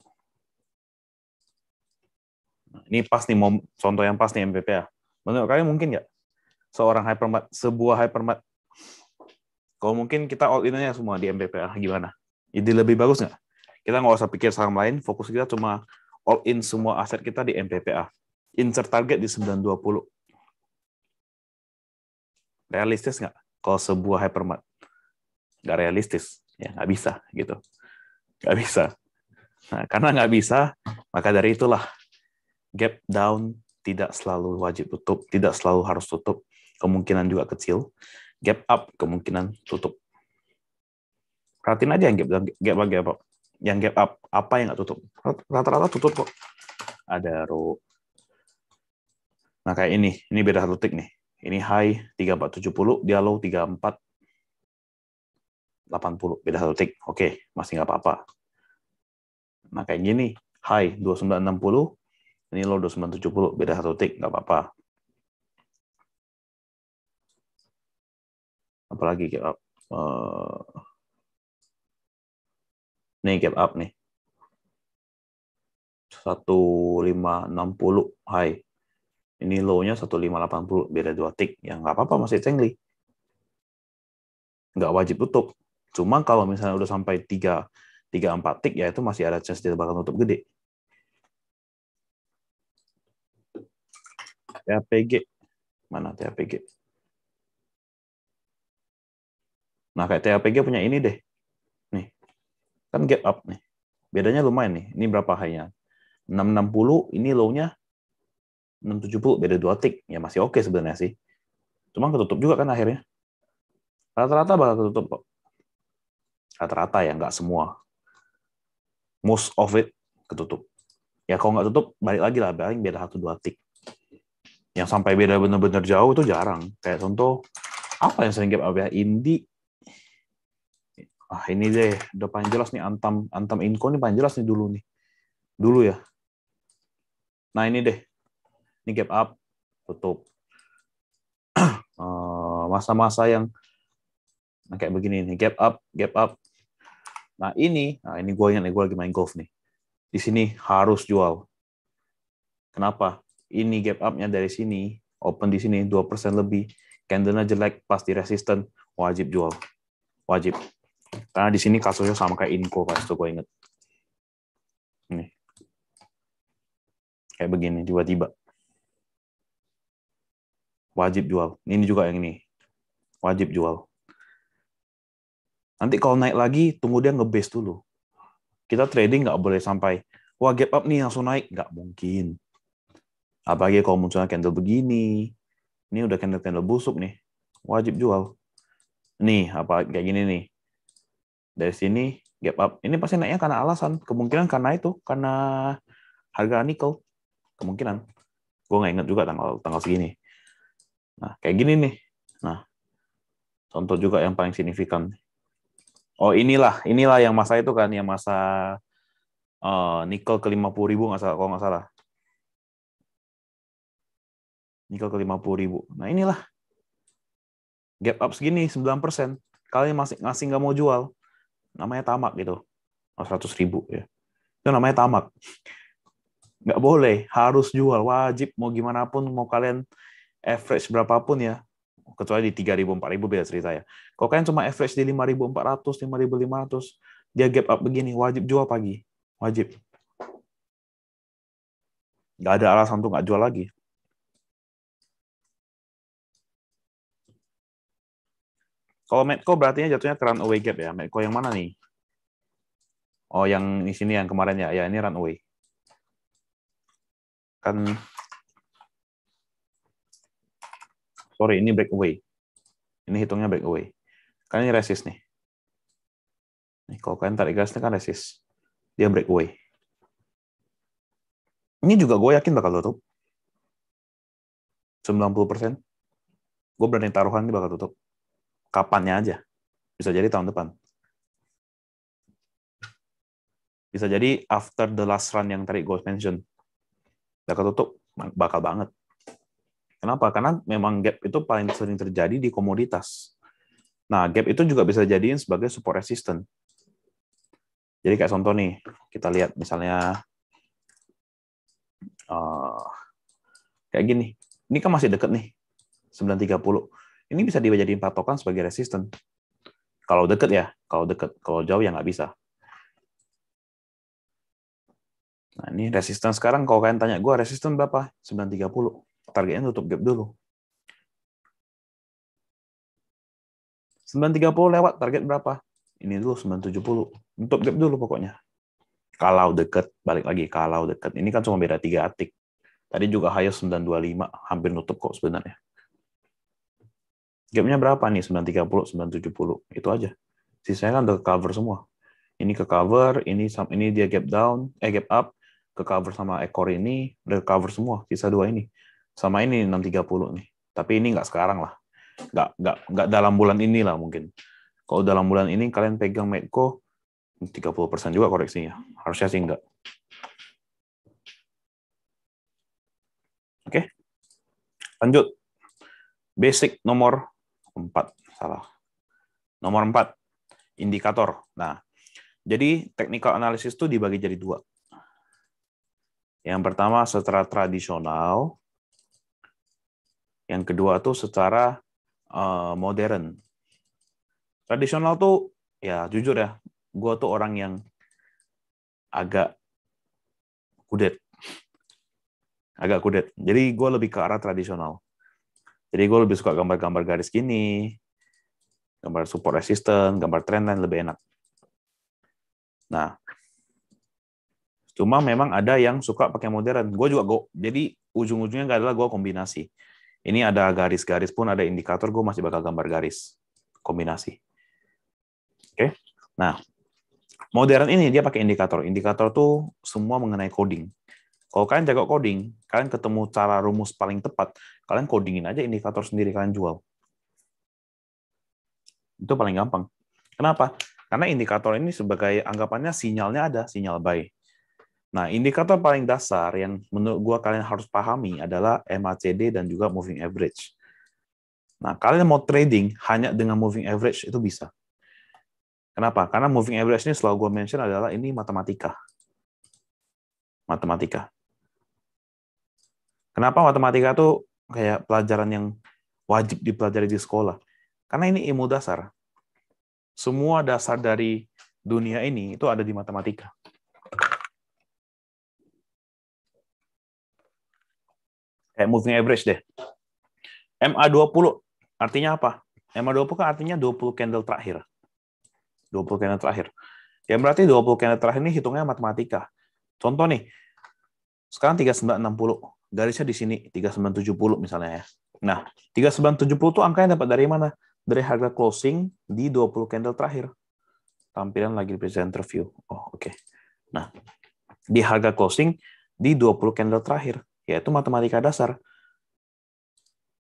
Nah, ini pas nih, contoh yang pas nih MPPA. Menurut kalian mungkin nggak? Seorang hypermat, sebuah hypermat. Kalau mungkin kita all in aja semua di MPPA, gimana? Jadi lebih bagus nggak? Kita nggak usah pikir saham lain, fokus kita cuma all in semua aset kita di MPPA. Insert target di 920. Realistis nggak? Kalau sebuah hypermat? Nggak realistis. Ya, nggak bisa. Gitu. Nggak bisa. Nah, karena nggak bisa, maka dari itulah gap down tidak selalu wajib tutup, tidak selalu harus tutup. Kemungkinan juga kecil. Gap up, kemungkinan tutup. Perhatiin aja yang gap up. Yang gap up, apa yang nggak tutup? Rata-rata tutup kok. Ada row. Nah, kayak ini beda 1 tick nih. Ini high 3470, dia low 3480, beda 1 tick. Oke, masih nggak apa-apa. Nah, kayak gini, high 2960, ini low 2970, beda 1 tick, nggak apa-apa. Apalagi gap up. Nih gap up nih. 1560 high. Ini low-nya 1580, beda 2 tick. Ya nggak apa-apa, masih cengli. Nggak wajib tutup. Cuma kalau misalnya udah sampai 3-4 tick, ya itu masih ada chance dia bakal tutup gede. TAPG. Mana TAPG? Nah, kayak TAPG punya ini deh. Nih. Kan gap up nih. Bedanya lumayan nih. Ini berapa high-nya? 660, ini low-nya 670, beda 2 tick. Ya masih oke sebenarnya sih. Cuma ketutup juga kan akhirnya. Rata-rata bakal ketutup kok. Rata-rata ya, nggak semua. Most of it ketutup. Ya kalau nggak tutup, balik lagi lah. Paling beda 1-2 tick. Yang sampai beda bener-bener jauh itu jarang. Kayak contoh, apa yang sering gap up ya? Indi. Ini deh, udah paling jelas nih Antam Inco nih paling jelas nih dulu nih. Dulu ya. Nah ini deh. Ini gap up, tutup. masa-masa yang kayak begini nih, gap up, gap up. Nah ini gue ingat nih, gue lagi main golf nih. Di sini harus jual. Kenapa? Ini gap up-nya dari sini, open di sini 2% lebih, candle-nya jelek, pas di resisten, wajib jual. Wajib. Karena di sini kasusnya sama kayak Inco, pas itu gue inget. Nih. Kayak begini, tiba-tiba. Wajib jual. Ini juga yang ini. Wajib jual. Nanti kalau naik lagi, tunggu dia nge-base dulu. Kita trading nggak boleh sampai, wah gap up nih langsung naik. Nggak mungkin. Apalagi kalau munculnya candle begini. Ini udah candle-candle busuk nih. Wajib jual. Nih, apa kayak gini nih. Dari sini, gap up. Ini pasti naiknya karena alasan. Kemungkinan karena itu. Karena harga nikel. Kemungkinan. Gue nggak inget juga tanggal segini. Nah, kayak gini nih. Nah, contoh juga yang paling signifikan. Oh, inilah yang masa itu kan. Yang masa nikel ke 50.000 kalau nggak salah. Nikel ke 50.000. Nah, inilah. Gap up segini, 9%. Kalian masih ngasih nggak mau jual. Namanya tamak gitu. 100.000 ya. Itu namanya tamak. Nggak boleh, harus jual. Wajib, mau gimana pun, mau kalian average berapapun ya. Kecuali di 3.000, 4.000 beda cerita ya. Kalau kalian cuma average di 5.400, 5.500, dia gap up begini, wajib jual pagi. Wajib. Nggak ada alasan untuk nggak jual lagi. Kalau Medco berarti jatuhnya ke runaway gap ya. Medco yang mana nih? Oh, yang di sini yang kemarin ya. Ya, ini runaway. Kan, sorry, ini breakaway. Ini hitungnya breakaway. Kan ini resist nih. Nih, kalau kalian tarik gasnya kan resist. Dia breakaway. Ini juga gue yakin bakal tutup. 90%. Gue berani taruhan ini bakal tutup. Kapannya aja. Bisa jadi tahun depan. Bisa jadi after the last run yang tadi gue mention. Bakal tutup. Bakal banget. Kenapa? Karena memang gap itu paling sering terjadi di komoditas. Nah, gap itu juga bisa jadiin sebagai support resistance. Jadi kayak contoh nih, kita lihat misalnya kayak gini. Ini kan masih deket nih, 930. Ini bisa dijadiin patokan sebagai resistance. Kalau deket ya, kalau deket. Kalau jauh ya nggak bisa. Nah, ini resistance sekarang, kalau kalian tanya gue, resistance berapa? 930. Targetnya tutup gap dulu. 930 lewat, target berapa? Ini dulu 970. Tutup gap dulu pokoknya. Kalau deket, balik lagi, kalau deket. Ini kan cuma beda 3 atik. Tadi juga highest 925, hampir nutup kok sebenarnya. Gapnya berapa nih? 930, 970. Itu aja. Sisanya kan udah cover semua. Ini ke cover, ini dia gap down, gap up, ke cover sama ekor ini, udah cover semua. Sisa 2 ini. Sama ini 630 nih. Tapi ini nggak sekarang lah. Nggak dalam bulan ini lah mungkin. Kalau dalam bulan ini kalian pegang Medco, 30% juga koreksinya. Harusnya sih enggak. Oke. Lanjut. Basic nomor 4. Salah. Nomor 4. Indikator. Nah, jadi technical analysis itu dibagi jadi 2. Yang pertama secara tradisional. Yang kedua tuh secara modern. Tradisional tuh, ya jujur ya, gue tuh orang yang agak kudet. Jadi gue lebih ke arah tradisional. Jadi gue lebih suka gambar-gambar garis gini, gambar support resistance, gambar trendline lebih enak. Nah, cuma memang ada yang suka pakai modern. Gue juga jadi ujung-ujungnya adalah gue kombinasi. Ini ada garis-garis pun ada indikator, gue masih bakal gambar garis kombinasi. Oke. Nah, modern ini dia pakai indikator. Indikator tuh semua mengenai coding. Kalau kalian jago coding, kalian ketemu cara rumus paling tepat, kalian codingin aja indikator sendiri, kalian jual. Itu paling gampang. Kenapa? Karena indikator ini sebagai anggapannya sinyalnya ada, sinyal buy. Nah, indikator paling dasar yang menurut gua kalian harus pahami adalah MACD dan juga moving average. Nah, kalian mau trading hanya dengan moving average itu bisa. Kenapa? Karena moving average ini selalu gue mention adalah ini matematika. Matematika. Kenapa matematika tuh kayak pelajaran yang wajib dipelajari di sekolah? Karena ini ilmu dasar. Semua dasar dari dunia ini itu ada di matematika. Kayak moving average deh. MA20 artinya apa? MA20 kan artinya 20 candle terakhir. 20 candle terakhir. Yang berarti 20 candle terakhir ini hitungnya matematika. Contoh nih, sekarang 3960. Garisnya di sini, 3970 misalnya ya. Nah, 3970 itu angkanya dapat dari mana? Dari harga closing di 20 candle terakhir. Tampilan lagi di presenter view. Oh, oke. Nah, di harga closing di 20 candle terakhir, yaitu matematika dasar.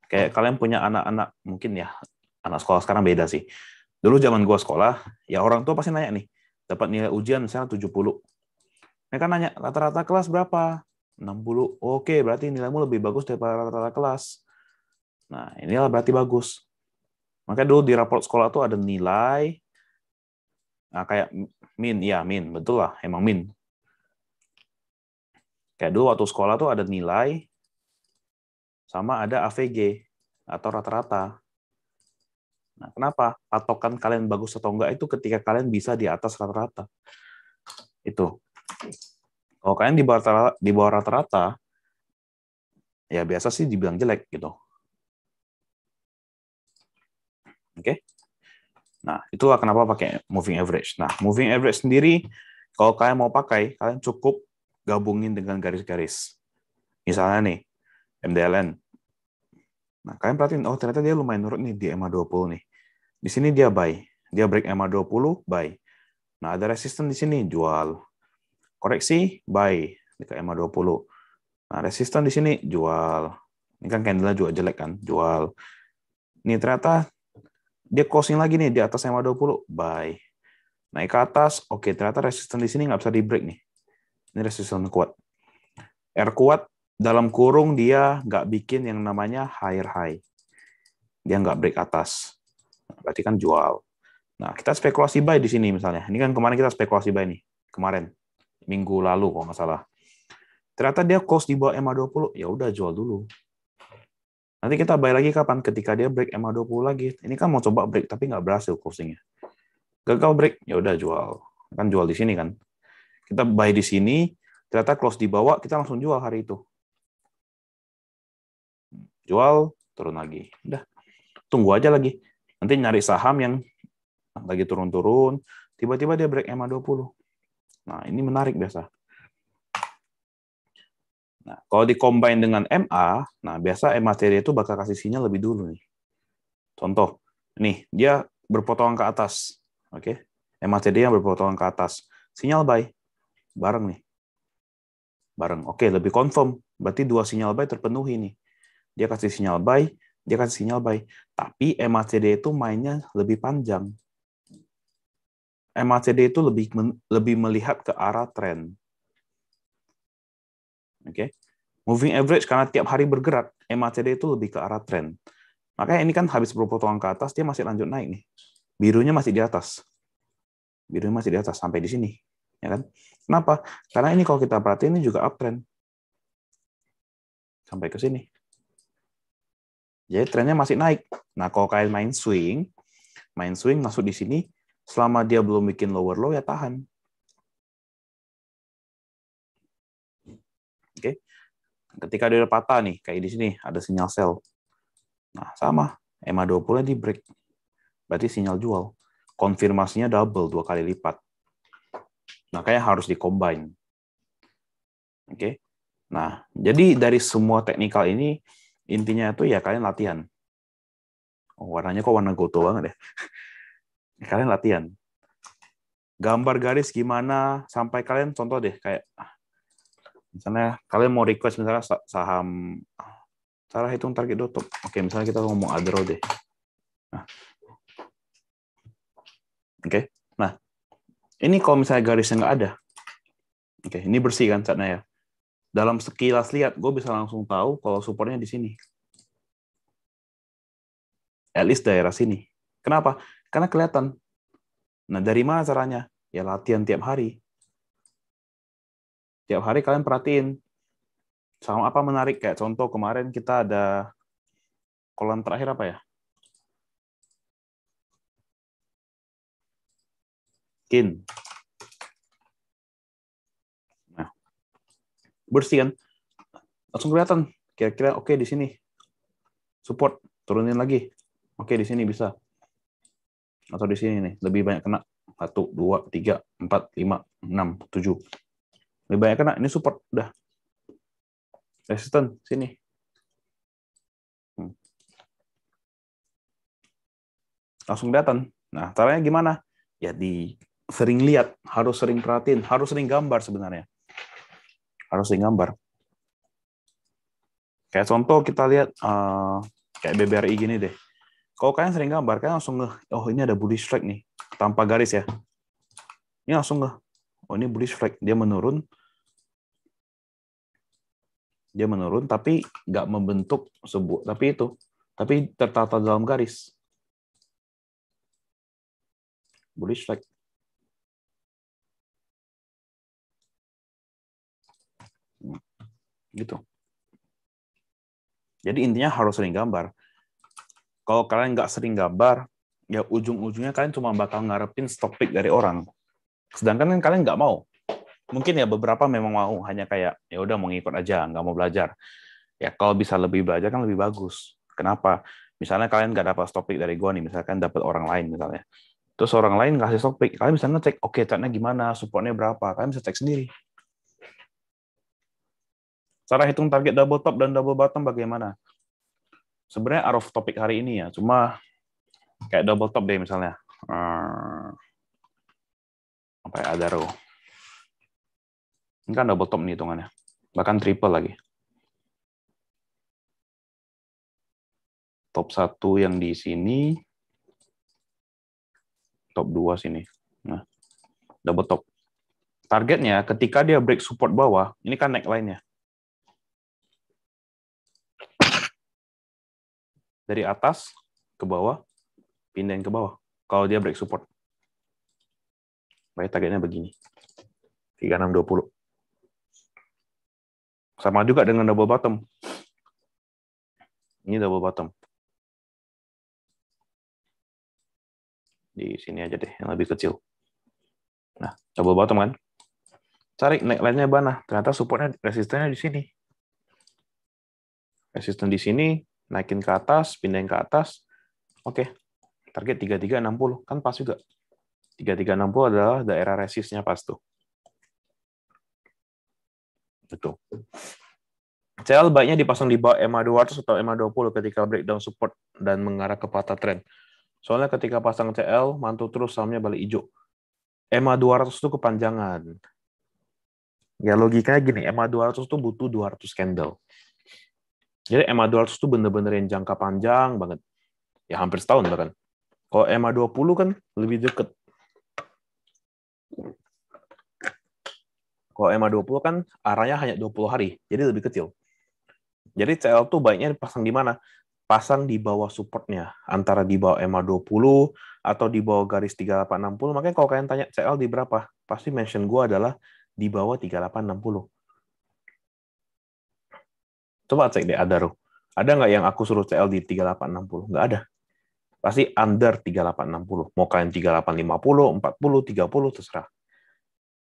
Kayak kalian punya anak-anak, mungkin ya, anak sekolah sekarang beda sih. Dulu zaman gua sekolah, ya orang tua pasti nanya nih, dapat nilai ujian misalnya 70. Mereka nanya, rata-rata kelas berapa? 60. Oke, berarti nilaimu lebih bagus daripada rata-rata kelas. Nah, inilah berarti bagus. Makanya dulu di raport sekolah tuh ada nilai, nah kayak min, ya min, betul lah, emang min. Kayak dulu waktu sekolah tuh ada nilai, sama ada AVG, atau rata-rata. Nah, kenapa? Patokan kalian bagus atau enggak itu ketika kalian bisa di atas rata-rata. Itu. Kalau kalian di bawah rata-rata, ya biasa sih dibilang jelek gitu. Oke? Nah, itulah kenapa pakai moving average. Nah, moving average sendiri, kalau kalian mau pakai, kalian cukup gabungin dengan garis-garis. Misalnya nih, MDLN. Nah, kalian perhatiin, oh ternyata dia lumayan nurut nih di EMA20 nih. Di sini dia buy. Dia break EMA20, buy. Nah, ada resisten di sini, jual. Koreksi, buy. Di EMA20. Nah, resisten di sini, jual. Ini kan candle-nya juga jelek kan, jual. Ini ternyata dia closing lagi nih di atas EMA20, buy. Naik ke atas, oke, ternyata resisten di sini nggak bisa di-break nih. Ini resisten kuat. R kuat, dalam kurung dia nggak bikin yang namanya higher high. Dia nggak break atas. Berarti kan jual. Nah, kita spekulasi buy di sini misalnya. Ini kan kemarin kita spekulasi buy nih. Kemarin. Minggu lalu kalau nggak salah. Ternyata dia close di bawah EMA20, ya udah jual dulu. Nanti kita buy lagi kapan? Ketika dia break EMA20 lagi. Ini kan mau coba break, tapi nggak berhasil closingnya. Gagal break, ya udah jual. Kan jual di sini kan. Kita buy di sini, ternyata close di bawah, kita langsung jual hari itu. Jual, turun lagi. Udah, tunggu aja lagi. Nanti nyari saham yang lagi turun-turun, tiba-tiba dia break EMA20. Nah, ini menarik biasa. Nah, kalau di-combine dengan MA, nah biasa MACD itu bakal kasih sinyal lebih dulu nih. Contoh, nih, dia berpotongan ke atas. Oke. MACD yang berpotongan ke atas. Sinyal buy. Bareng nih. Bareng. Oke, lebih confirm. Berarti dua sinyal buy terpenuhi nih. Dia kasih sinyal buy, dia kasih sinyal buy. Tapi MACD itu mainnya lebih panjang. MACD itu lebih melihat ke arah tren. Oke. Moving average karena tiap hari bergerak, MACD itu lebih ke arah tren. Makanya ini kan habis berpotongan ke atas, dia masih lanjut naik nih. Birunya masih di atas. Birunya masih di atas sampai di sini. Ya kan? Kenapa? Karena ini kalau kita perhatiin ini juga uptrend. Sampai ke sini. Jadi trennya masih naik. Nah, kalau kalian main swing masuk di sini, selama dia belum bikin lower low, ya tahan. Oke. Ketika dia udah patah nih, kayak di sini, ada sinyal sell. Nah, sama. EMA20-nya di break. Berarti sinyal jual. Konfirmasinya double, 2 kali lipat. Makanya harus di-combine. Oke. Nah, jadi dari semua teknikal ini, intinya itu ya kalian latihan. Oh, warnanya kok warna goto banget ya. Kalian latihan. Gambar garis gimana, sampai kalian contoh deh, kayak misalnya kalian mau request misalnya saham, cara hitung target tutup. Oke, misalnya kita ngomong Adro deh. Nah. Oke. Nah, ini kalau misalnya garisnya nggak ada. Oke, ini bersih kan catnya ya. Dalam sekilas lihat, gue bisa langsung tahu kalau supportnya di sini. At least daerah sini. Kenapa? Karena kelihatan. Nah, dari mana caranya? Ya latihan tiap hari. Tiap hari kalian perhatiin. Sama apa menarik? Kayak contoh kemarin kita ada kolam terakhir apa ya? Kin. Nah, bersih kan? Langsung kelihatan. Kira-kira oke di sini. Support. Turunin lagi. Oke, di sini bisa. Atau di sini nih. Lebih banyak kena. 1, 2, 3, 4, 5, 6, 7. Lebih banyak kena. Ini support. Udah. Resisten. Sini. Langsung kelihatan. Nah, caranya gimana? Ya sering lihat, harus sering perhatiin, harus sering gambar sebenarnya. Harus sering gambar. Kayak contoh kita lihat kayak BBRI gini deh. Kalau kalian sering gambar, kalian langsung ngeh, oh ini ada bullish flag nih, tanpa garis ya. Ini langsung ngeh, oh ini bullish flag, dia menurun. Dia menurun, tapi nggak membentuk sebuah, tapi tertata dalam garis. Bullish flag. Gitu. Jadi intinya harus sering gambar. Kalau kalian nggak sering gambar, ya ujung-ujungnya kalian cuma bakal ngarepin stock pick dari orang. Sedangkan kan kalian nggak mau. Mungkin ya beberapa memang mau, hanya kayak ya udah mau ngikut aja, nggak mau belajar. Ya kalau bisa lebih belajar kan lebih bagus. Kenapa? Misalnya kalian nggak dapat stock pick dari gua nih, misalkan dapat orang lain misalnya. Terus orang lain ngasih stock pick, kalian bisa ngecek, oke chartnya gimana, supportnya berapa, kalian bisa cek sendiri. Cara hitung target double top dan double bottom bagaimana? Sebenarnya out of topic hari ini ya, cuma kayak double top deh misalnya. Apa ya, ada row. Ini kan double top nih hitungannya. Bahkan triple lagi. Top 1 yang di sini, top 2 sini. Nah, double top. Targetnya ketika dia break support bawah, ini kan neckline-nya. Dari atas ke bawah, pindahin ke bawah. Kalau dia break support. Baik, targetnya begini. 3620. Sama juga dengan double bottom. Ini double bottom. Di sini aja deh, yang lebih kecil. Nah, double bottom kan. Cari neckline-nya mana? Ternyata supportnya, resistennya di sini. Resisten di sini, naikin ke atas, pindahin ke atas. Oke, target 3360. Kan pas juga. 3360 adalah daerah resistnya pas tuh. Betul. CL baiknya dipasang di bawah EMA 200 atau EMA 20 ketika breakdown support dan mengarah ke patah tren. Soalnya ketika pasang CL, mantul terus sahamnya balik hijau. EMA 200 itu kepanjangan. Ya logikanya gini, EMA 200 itu butuh 200 candle. Jadi EMA 200 itu bener-bener yang jangka panjang banget. Ya hampir setahun bahkan. Kalau EMA 20 kan lebih deket. Kalau EMA 20 kan arahnya hanya 20 hari, jadi lebih kecil. Jadi CL tuh baiknya dipasang di mana? Pasang di bawah supportnya, antara di bawah EMA 20 atau di bawah garis 3860. Makanya kalau kalian tanya CL di berapa, pasti mention gue adalah di bawah 3860. Coba cek deh, ada nggak yang aku suruh CL di 3860? Nggak ada. Pasti under 3860. Mau kalian 3850, 40, 30, terserah.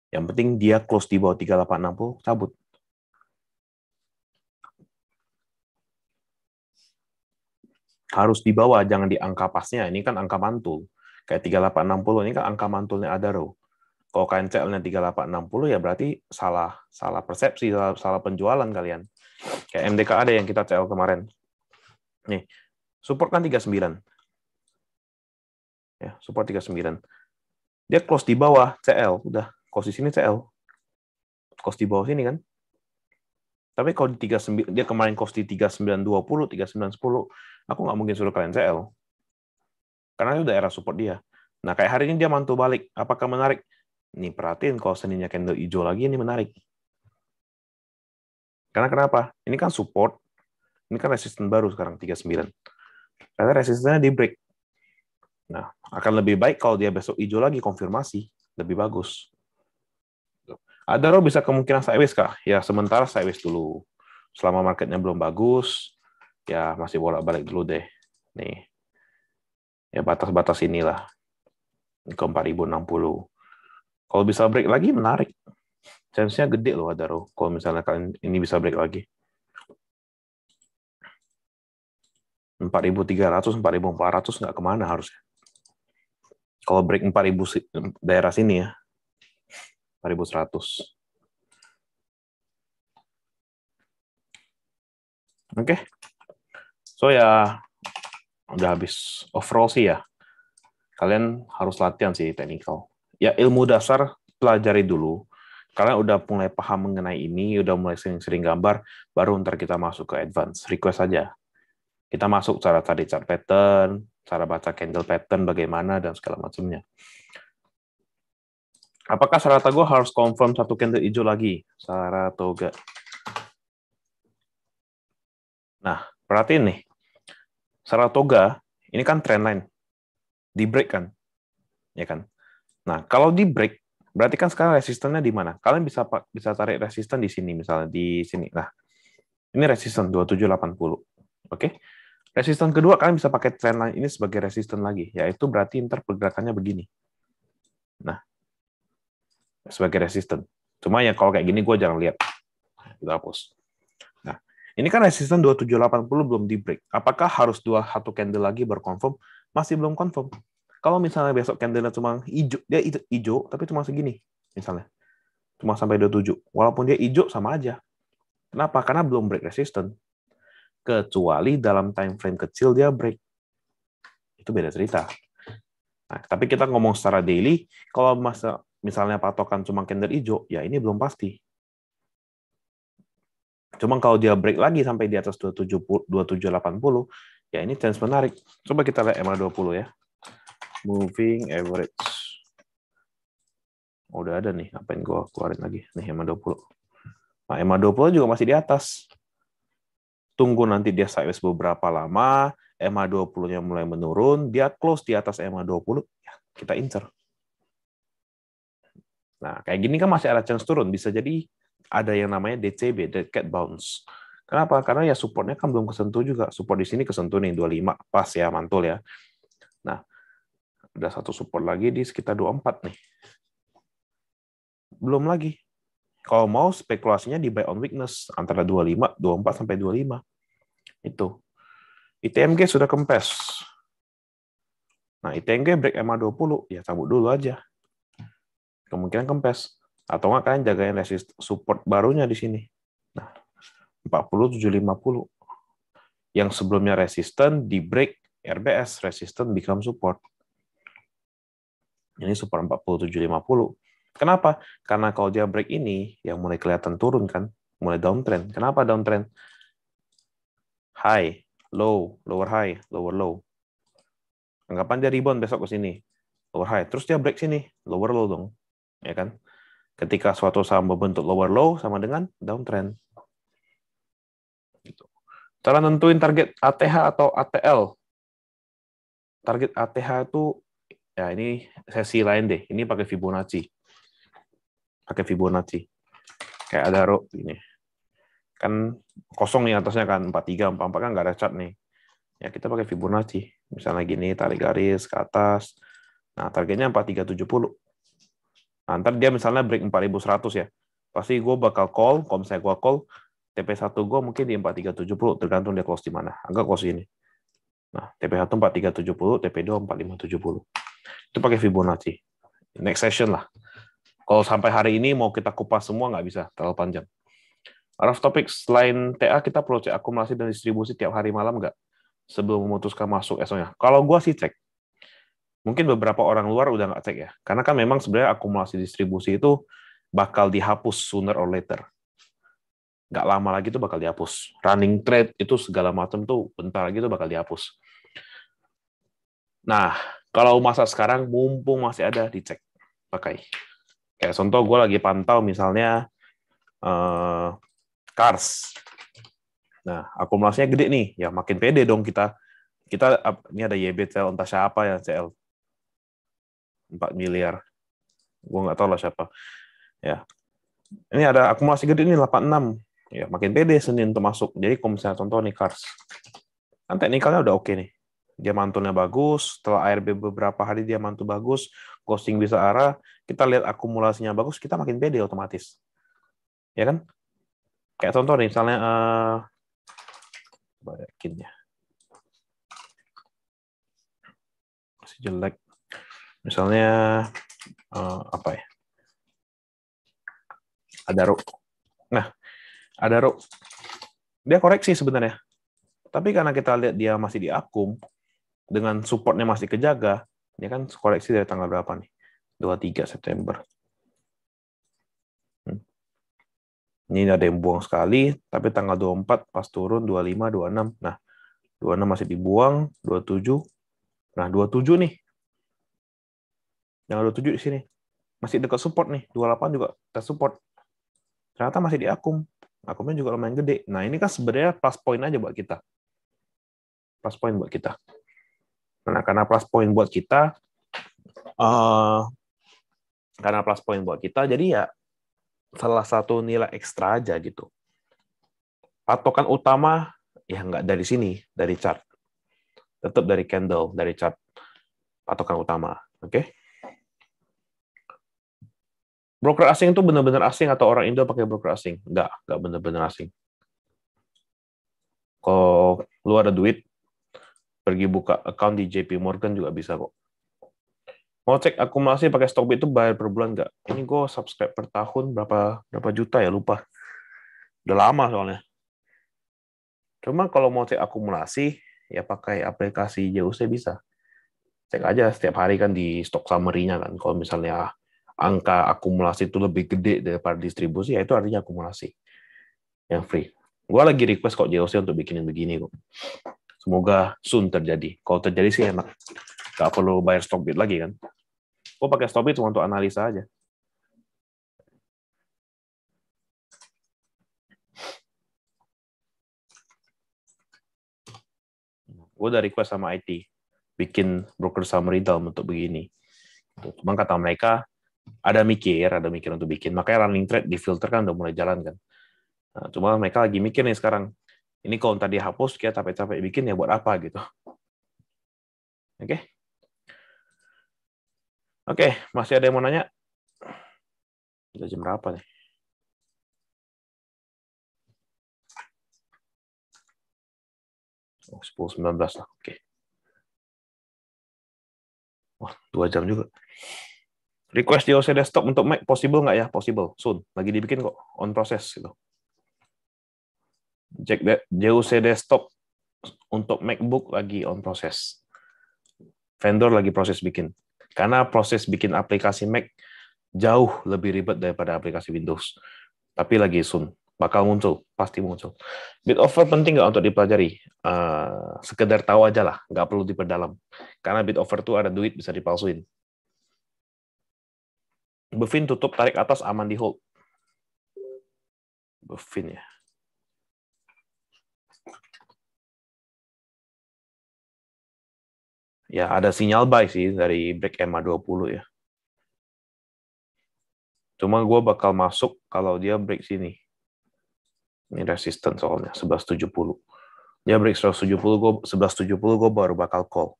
Yang penting dia close di bawah 3860, cabut. Harus di bawah, jangan di angka pasnya. Ini kan angka mantul. Kayak 3860 ini kan angka mantulnya Adaro. Kalau kalian CL-nya 3860 ya berarti salah persepsi, salah penjualan kalian. Kayak MDK ada yang kita CL kemarin. Nih, support kan 39. Ya, support 39. Dia close di bawah CL, udah close di sini CL. Close di bawah sini kan. Tapi kalau di 39, dia kemarin close di 3920, 3910, aku nggak mungkin suruh kalian CL. Karena itu daerah support dia. Nah, kayak hari ini dia mantul balik. Apakah menarik? Nih, perhatiin kalau seninya candle hijau lagi, ini menarik. Karena kenapa? Ini kan support. Ini kan resisten baru sekarang, 39. Karena resistennya di break. Nah, akan lebih baik kalau dia besok hijau lagi konfirmasi, lebih bagus. Adaro bisa kemungkinan sideways kah? Ya sementara sideways dulu. Selama marketnya belum bagus, ya masih bolak-balik dulu deh. Nih, ya batas-batas inilah ke 4060. Kalau bisa break lagi menarik. Chance-nya gede loh Adaro. Kalau misalnya kalian ini bisa break lagi. 4.300, 4.400 nggak kemana harusnya. Kalau break 4.000 daerah sini ya, 4.100. Oke. So ya, udah habis overall sih ya. Kalian harus latihan sih technical. Ya ilmu dasar pelajari dulu. Kalian udah mulai paham mengenai ini, udah mulai sering-sering gambar, baru ntar kita masuk ke advance. Request aja. Kita masuk cara tadi chart pattern, cara baca candle pattern bagaimana, dan segala macamnya. Apakah Saratoga harus confirm satu candle hijau lagi? Saratoga. Nah, perhatiin nih. Saratoga, ini kan trendline. Di break kan? Ya kan? Nah, kalau di break, berarti kan sekarang resistannya di mana? Kalian bisa tarik resisten di sini, misalnya di sini. Nah, ini resisten 2780. Oke? Resisten kedua, kalian bisa pakai trendline ini sebagai resisten lagi, yaitu berarti ntar pergerakannya begini. Nah, sebagai resisten. Cuma ya kalau kayak gini, gue jarang lihat. Kita hapus. Nah, ini kan resisten 2780 belum di break. Apakah harus satu candle lagi baru confirm? Masih belum confirm. Kalau misalnya besok candle-nya cuma hijau, dia hijau, tapi cuma segini, misalnya. Cuma sampai 27. Walaupun dia hijau, sama aja. Kenapa? Karena belum break resisten. Kecuali dalam time frame kecil dia break. Itu beda cerita. Nah, tapi kita ngomong secara daily, kalau misalnya patokan cuma candle hijau, ya ini belum pasti. Cuma kalau dia break lagi sampai di atas 2780, ya ini chance menarik. Coba kita lihat MA20 ya. Moving average. Oh, udah ada nih, ngapain gue keluarin lagi. Nih MA20. Nah, MA20 juga masih di atas. Tunggu nanti dia sideways beberapa lama, MA20-nya mulai menurun, dia close di atas MA20, ya kita incer. Nah, kayak gini kan masih ada chance turun. Bisa jadi ada yang namanya DCB, Dead Cat Bounce. Kenapa? Karena ya supportnya kan belum kesentuh juga. Support di sini kesentuh nih, 25. Pas ya, mantul ya. Nah, ada satu support lagi di sekitar 24 nih. Belum lagi. Kalau mau spekulasinya di buy on weakness antara 25, 24 sampai 25. Itu. ITMG sudah kempes. Nah, ITMG break MA20, ya cabut dulu aja. Kemungkinan kempes. Atau nggak kalian jagain resist support barunya di sini. Nah, 40-750. Yang sebelumnya resisten, di break RBS, resisten become support. Ini support 47.50. Kenapa? Karena kalau dia break ini, yang mulai kelihatan turun kan, mulai downtrend. Kenapa downtrend? High, low, lower high, lower low. Anggapan dia rebound besok ke sini, lower high. Terus dia break sini, lower low dong. Ya kan? Ketika suatu saham membentuk lower low sama dengan downtrend. Gitu. Cara nentuin target ATH atau ATL. Target ATH itu, ya ini sesi lain deh. Ini pakai Fibonacci. Pakai Fibonacci. Kayak ada ini. Kan kosong nih atasnya kan, 43, 44 kan nggak ada chart nih. Ya kita pakai Fibonacci. Misalnya gini, tarik garis ke atas. Nah, targetnya 4370. Nah, ntar dia misalnya break 4100 ya. Pasti gue bakal call, kalau misalnya gue call, TP1 gue mungkin di 4370, tergantung dia close di mana. Agak close ini. Nah, TP1 4370, TP2 4570. Itu pakai Fibonacci. Next session lah. Kalau sampai hari ini mau kita kupas semua, nggak bisa, terlalu panjang. Rough topic, selain TA, kita perlu cek akumulasi dan distribusi tiap hari malam nggak? Sebelum memutuskan masuk esoknya. Kalau gue sih cek. Mungkin beberapa orang luar udah nggak cek ya. Karena kan memang sebenarnya akumulasi distribusi itu bakal dihapus sooner or later. Nggak lama lagi itu bakal dihapus. Running trade itu segala macam tuh bentar lagi itu bakal dihapus. Nah, kalau masa sekarang mumpung masih ada, dicek. Pakai. Kayak contoh gue lagi pantau misalnya Kars. Nah, akumulasinya gede nih. Ya makin pede dong kita Ini ada YBTL, entah siapa ya, CL 4 miliar. Gue nggak tahu lah siapa. Ya. Ini ada akumulasi gede ini 86. Ya, makin pede Senin untuk masuk. Jadi kalau misalnya contoh nih Kars. Kan teknikalnya udah oke nih. Dia mantulnya bagus, setelah ARB beberapa hari dia mantul bagus, ghosting bisa arah, kita lihat akumulasinya bagus, kita makin pede otomatis. Ya kan? Kayak contoh nih, misalnya yakin ya. Masih jelek. Misalnya apa ya? Adaro. Nah, Adaro dia koreksi sebenarnya. Tapi karena kita lihat dia masih di akum, dengan supportnya masih kejaga, ini kan koreksi dari tanggal berapa nih? 23 September. Ini ada yang buang sekali, tapi tanggal 24 pas turun 25, 26. Nah, 26 masih dibuang, 27. Nah, 27 nih. Yang 27 di sini. Masih dekat support nih, 28 juga kita support. Ternyata masih di akum. Akumnya juga lumayan gede. Nah, ini kan sebenarnya plus point aja buat kita. Plus point buat kita. Nah, karena plus point buat kita, jadi ya salah satu nilai ekstra aja gitu. Patokan utama ya nggak dari sini, dari chart. Tetap dari candle, dari chart. Patokan utama. Oke? Broker asing itu benar-benar asing atau orang Indo pakai broker asing? Nggak benar-benar asing. Kalau lu ada duit, pergi buka account di JP Morgan juga bisa kok. Mau cek akumulasi pakai Stockbit itu bayar per bulan nggak? Ini gue subscribe per tahun berapa juta ya, lupa. Udah lama soalnya. Cuma kalau mau cek akumulasi, ya pakai aplikasi JUC bisa. Cek aja setiap hari kan di stock summary-nya kan. Kalau misalnya angka akumulasi itu lebih gede daripada distribusi, ya itu artinya akumulasi. Yang free. Gue lagi request kok JOC untuk bikinin begini kok. Semoga soon terjadi. Kalau terjadi sih enak. Gak perlu bayar Stockbit lagi kan. Gue pakai Stockbit cuma untuk analisa aja. Gue udah request sama IT bikin broker summary dalam bentuk begini. Cuma kata mereka ada mikir untuk bikin. Makanya running trade di filter kan udah mulai jalan kan. Nah, cuma mereka lagi mikir nih sekarang. Ini kalau tadi hapus, kita capek-capek bikin ya buat apa gitu. Oke? Oke, masih ada yang mau nanya? Udah jam berapa nih? Oh, 10.19 lah. Oke. Wah, 2 jam juga. Request JOC desktop untuk Mac possible nggak ya? Possible, soon. Lagi dibikin kok, on process gitu. JOC desktop untuk MacBook lagi on process. Vendor lagi proses bikin. Karena proses bikin aplikasi Mac jauh lebih ribet daripada aplikasi Windows. Tapi lagi soon. Bakal muncul, pasti muncul. Bit offer penting nggak untuk dipelajari? Sekedar tahu aja lah, nggak perlu diperdalam. Karena bit offer tuh ada duit bisa dipalsuin. Buffin tutup tarik atas aman di hold. Buffin ya. Ya ada sinyal buy sih dari break EMA 20 ya. Cuma gue bakal masuk kalau dia break sini. Ini resistance soalnya 1170. Dia break 1170 gue baru bakal call.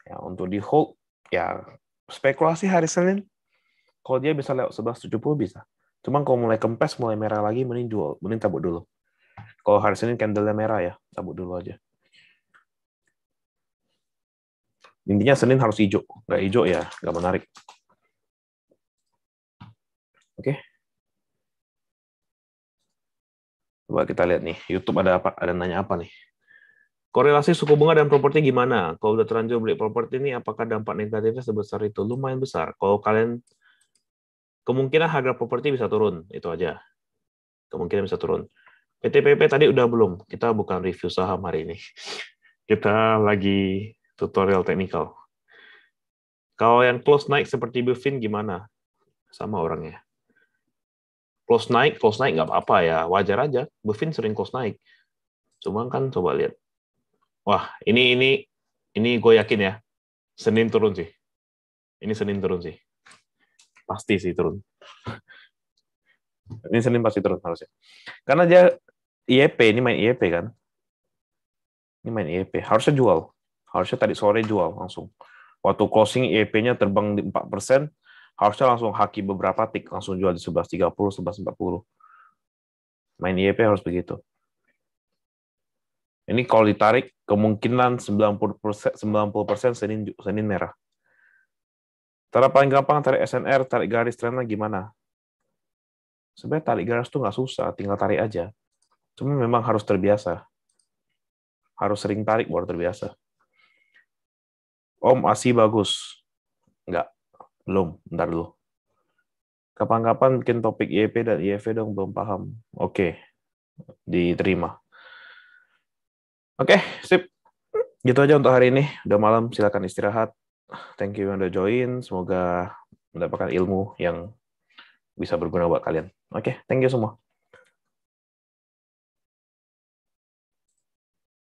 Ya, untuk di hold ya spekulasi hari Senin. Kalau dia bisa lewat 1170 bisa. Cuma kalau mulai kempes, mulai merah lagi, mending jual, mending cabut dulu. Kalau hari Senin candle-nya merah ya, cabut dulu aja. Intinya Senin harus hijau, nggak hijau ya nggak menarik. Oke. Coba kita lihat nih, YouTube ada apa? Ada nanya apa nih? Korelasi suku bunga dan properti gimana? Kalau udah terlanjur beli properti ini, apakah dampak negatifnya sebesar itu? Lumayan besar. Kalau kalian, kemungkinan harga properti bisa turun, itu aja. Kemungkinan bisa turun. PTPP tadi udah belum? Kita bukan review saham hari ini. Kita lagi tutorial teknikal. Kalau yang close naik seperti Buffin gimana? Sama orangnya. Close naik nggak apa-apa ya, wajar aja. Buffin sering close naik. Cuma kan coba lihat. Wah, ini gue yakin ya. Senin turun sih. Ini Senin turun sih. Pasti sih turun. Ini Senin pasti turun harusnya. Karena dia IEP, ini main IEP kan. Ini main IEP. Harusnya jual. Harusnya tadi sore jual langsung. Waktu closing IEP-nya terbang di 4%, harusnya langsung haki beberapa tik, langsung jual di 11.30, 11.40. Main IEP harus begitu. Ini kalau ditarik, kemungkinan 90% Senin merah. Cara paling gampang tarik SNR, tarik garis trennya gimana? Sebenarnya tarik garis tuh nggak susah, tinggal tarik aja. Cuma memang harus terbiasa. Harus sering tarik baru terbiasa. Om, ASI bagus. Nggak, belum. Bentar dulu. Kapan-kapan bikin topik IEP dan IEV dong, belum paham. Oke, diterima. Oke, sip. Gitu aja untuk hari ini. Udah malam, silakan istirahat. Thank you yang udah join. Semoga mendapatkan ilmu yang bisa berguna buat kalian. Oke, thank you semua.